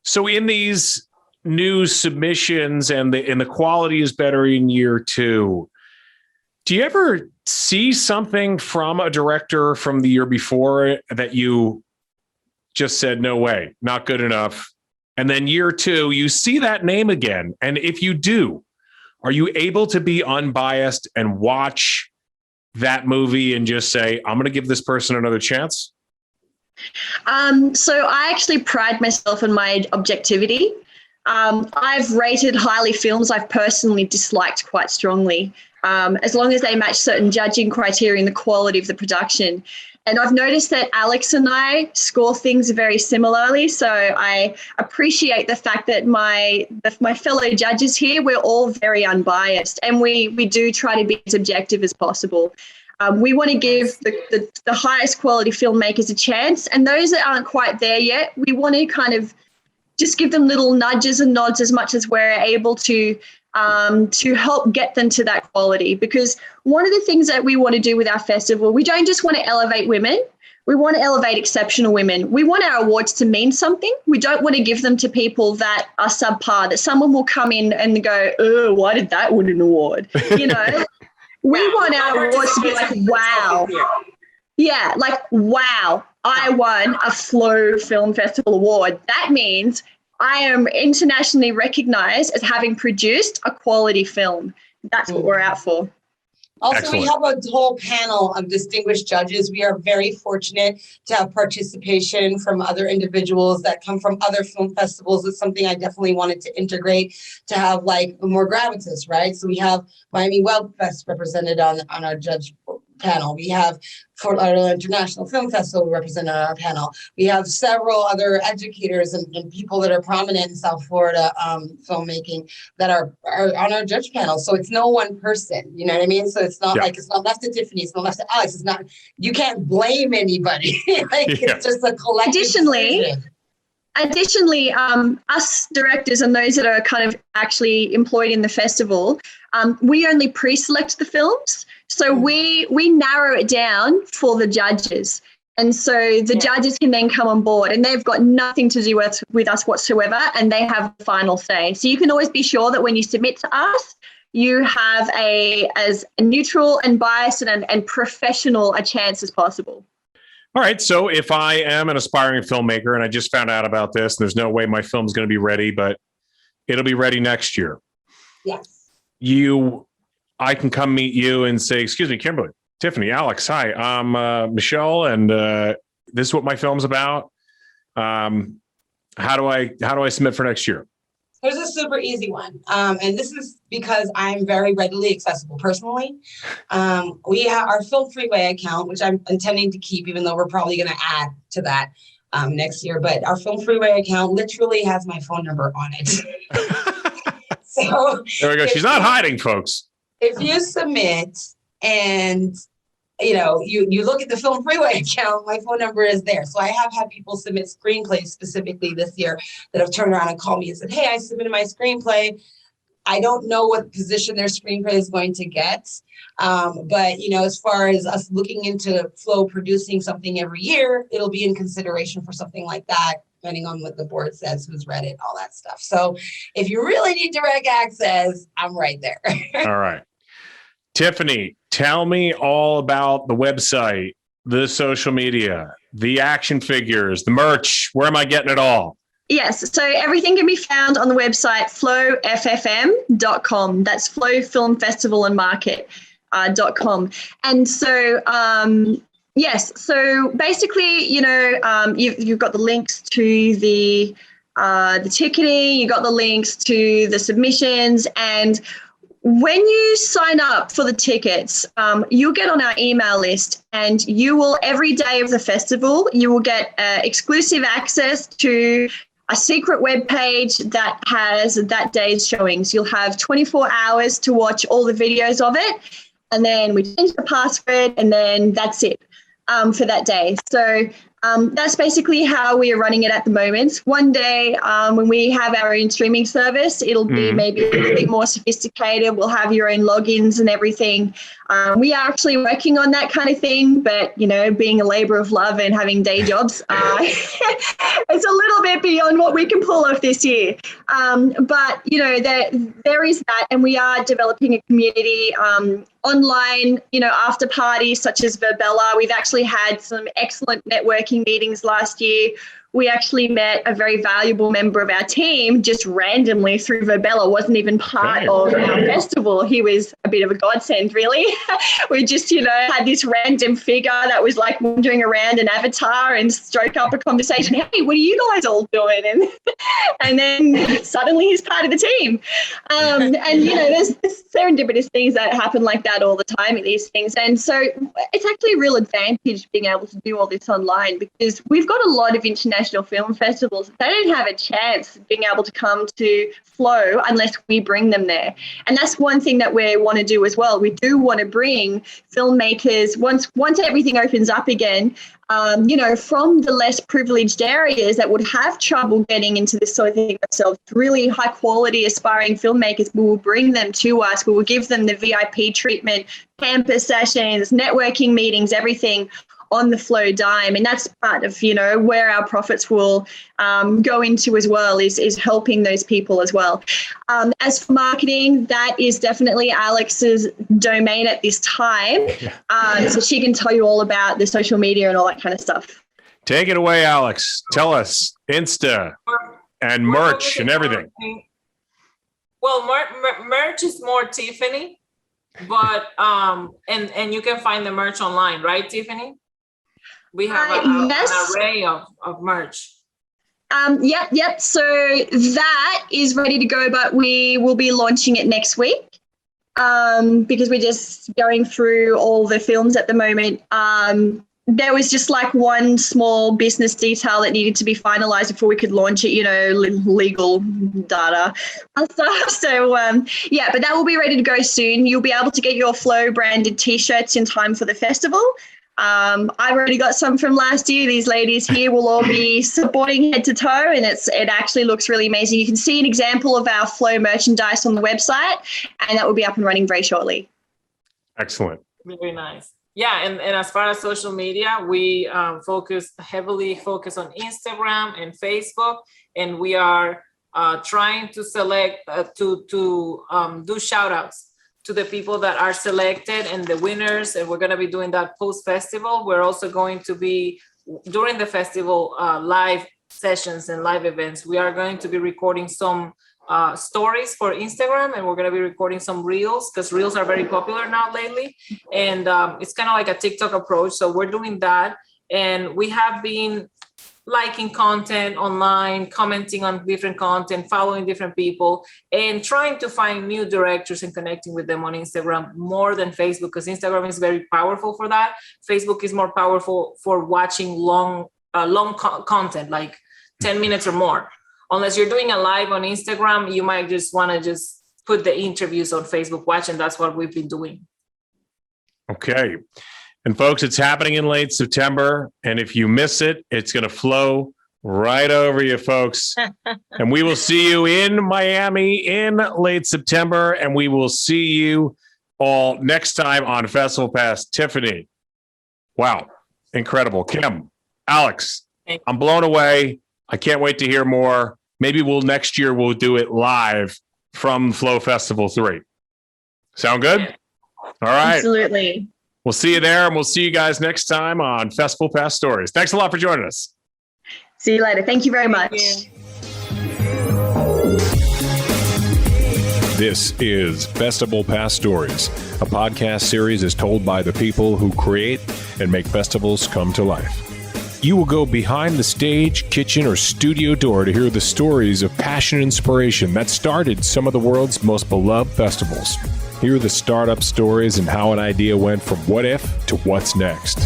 So in these new submissions and the quality is better in year 2, do you ever see something from a director from the year before that you just said, no way, not good enough? And then year 2, you see that name again. And if you do, are you able to be unbiased and watch that movie and just say, I'm going to give this person another chance? So I actually pride myself on my objectivity. I've rated highly films I've personally disliked quite strongly, as long as they match certain judging criteria and the quality of the production. And I've noticed that Alex and I score things very similarly. So I appreciate the fact that my fellow judges here, we're all very unbiased, and we do try to be as objective as possible. We want to give the highest quality filmmakers a chance, and those that aren't quite there yet, we want to kind of just give them little nudges and nods as much as we're able to help get them to that quality. Because one of the things that we want to do with our festival, we don't just want to elevate women. We want to elevate exceptional women. We want our awards to mean something. We don't want to give them to people that are subpar, that someone will come in and go, oh, why did that win an award? You know, we want our awards to be like, wow. Yeah, like, wow, I won a Flow Film Festival award. That means I am internationally recognized as having produced a quality film. That's what we're out for. Also, Excellent. We have a whole panel of distinguished judges. We are very fortunate to have participation from other individuals that come from other film festivals. It's something I definitely wanted to integrate to have like more gravitas, right? So we have Miami Web Fest represented on our judge panel. We have Fort Lauderdale International Film Festival represented on our panel. We have several other educators and people that are prominent in South Florida filmmaking that are on our judge panel. So it's no one person, you know what I mean? So it's not like, it's not left to Tiffany, it's not left to Alex. It's not, you can't blame anybody. It's just a collective decision. Additionally, us directors and those that are kind of actually employed in the festival, we only pre-select the films. So we narrow it down for the judges. And so the judges can then come on board, and they've got nothing to do with us whatsoever, and they have the final say. So you can always be sure that when you submit to us, you have as neutral and biased and professional a chance as possible. All right. So if I am an aspiring filmmaker and I just found out about this, there's no way my film's going to be ready, but it'll be ready next year. Yes. I can come meet you and say, excuse me, Kimberly, Tiffany, Alex, hi, I'm Michelle, and this is what my film's about. How do I submit for next year? There's a super easy one. And this is because I'm very readily accessible personally. We have our Film Freeway account, which I'm intending to keep, even though we're probably going to add to that next year. But our Film Freeway account literally has my phone number on it. So there we go. She's not hiding, folks. If you submit and you look at the Film Freeway account, my phone number is there. So I have had people submit screenplays specifically this year that have turned around and called me and said, hey, I submitted my screenplay. I don't know what position their screenplay is going to get. But, as far as us looking into Flow producing something every year, it'll be in consideration for something like that, depending on what the board says, who's read it, all that stuff. So if you really need direct access, I'm right there. All right. Tiffany, tell me all about the website, the social media, the action figures, the merch. Where am I getting it all? Yes, so everything can be found on the website flowffm.com. That's Flow Film Festival and Market .com. And so, yes, so basically, you've got the links to the ticketing, you got the links to the submissions, and when you sign up for the tickets, you'll get on our email list, and you will, every day of the festival, you will get exclusive access to a secret web page that has that day's showings. You'll have 24 hours to watch all the videos of it, and then we change the password, and then that's it for that day. So that's basically how we are running it at the moment. One day, when we have our own streaming service, it'll be maybe a little bit more sophisticated. We'll have your own logins and everything. We are actually working on that kind of thing, but, being a labor of love and having day jobs, it's a little bit beyond what we can pull off this year. But, there is that, and we are developing a community online, after parties such as Verbella. We've actually had some excellent networking meetings last year. We actually met a very valuable member of our team just randomly through Verbella, wasn't even part of our festival. He was a bit of a godsend, really. We just, had this random figure that was like wandering around an avatar and stroke up a conversation. Hey, what are you guys all doing? And then suddenly he's part of the team. And, there's serendipitous things that happen like that all the time at these things. And so it's actually a real advantage being able to do all this online, because we've got a lot of international film festivals. They don't have a chance of being able to come to Flow unless we bring them there. And that's one thing that we want to do as well. We do want to bring filmmakers, once everything opens up again, from the less privileged areas that would have trouble getting into this sort of thing themselves, really high quality aspiring filmmakers. We will bring them to us. We will give them the VIP treatment, campus sessions, networking meetings, everything on the Flow dime. And that's part of, where our profits will go into as well, is helping those people as well. As for marketing, that is definitely Alex's domain at this time. So she can tell you all about the social media and all that kind of stuff. Take it away, Alex. Tell us Insta and merch and everything. Well, merch is more Tiffany, but and you can find the merch online, right, Tiffany? We have an array of merch. Yep. So that is ready to go, but we will be launching it next week because we're just going through all the films at the moment. There was just like one small business detail that needed to be finalized before we could launch it, legal data and stuff. So, but that will be ready to go soon. You'll be able to get your Flow branded T-shirts in time for the festival. I've already got some from last year. These ladies here will all be supporting head to toe, and it actually looks really amazing. You can see an example of our Flow merchandise on the website, and that will be up and running very shortly. Excellent. Very nice. Yeah, and as far as social media, we heavily focus on Instagram and Facebook, and we are trying to select to do shout outs to the people that are selected and the winners, and we're going to be doing that post-festival. We're also going to be, during the festival, live sessions and live events. We are going to be recording some stories for Instagram, and we're going to be recording some reels, because reels are very popular now lately, and it's kind of like a TikTok approach. So we're doing that, and we have been liking content online, commenting on different content, following different people, and trying to find new directors and connecting with them on Instagram more than Facebook, because Instagram is very powerful for that. Facebook is more powerful for watching long content, like 10 minutes or more. Unless you're doing a live on Instagram, you might just want to just put the interviews on Facebook Watch, and that's what we've been doing. Okay. And folks, it's happening in late September. And if you miss it, it's going to flow right over you, folks. And we will see you in Miami in late September. And we will see you all next time on festivalPass. Tiffany, wow, incredible. Kim, Alex, I'm blown away. I can't wait to hear more. Maybe next year we'll do it live from Flow Festival 3. Sound good? All right. Absolutely. We'll see you there, and we'll see you guys next time on Festival Pass Stories. Thanks a lot for joining us. See you later. Thank you very much. This is Festival Pass Stories, a podcast series is told by the people who create and make festivals come to life. You will go behind the stage, kitchen, or studio door to hear the stories of passion and inspiration that started some of the world's most beloved festivals. Hear the startup stories and how an idea went from what if to what's next.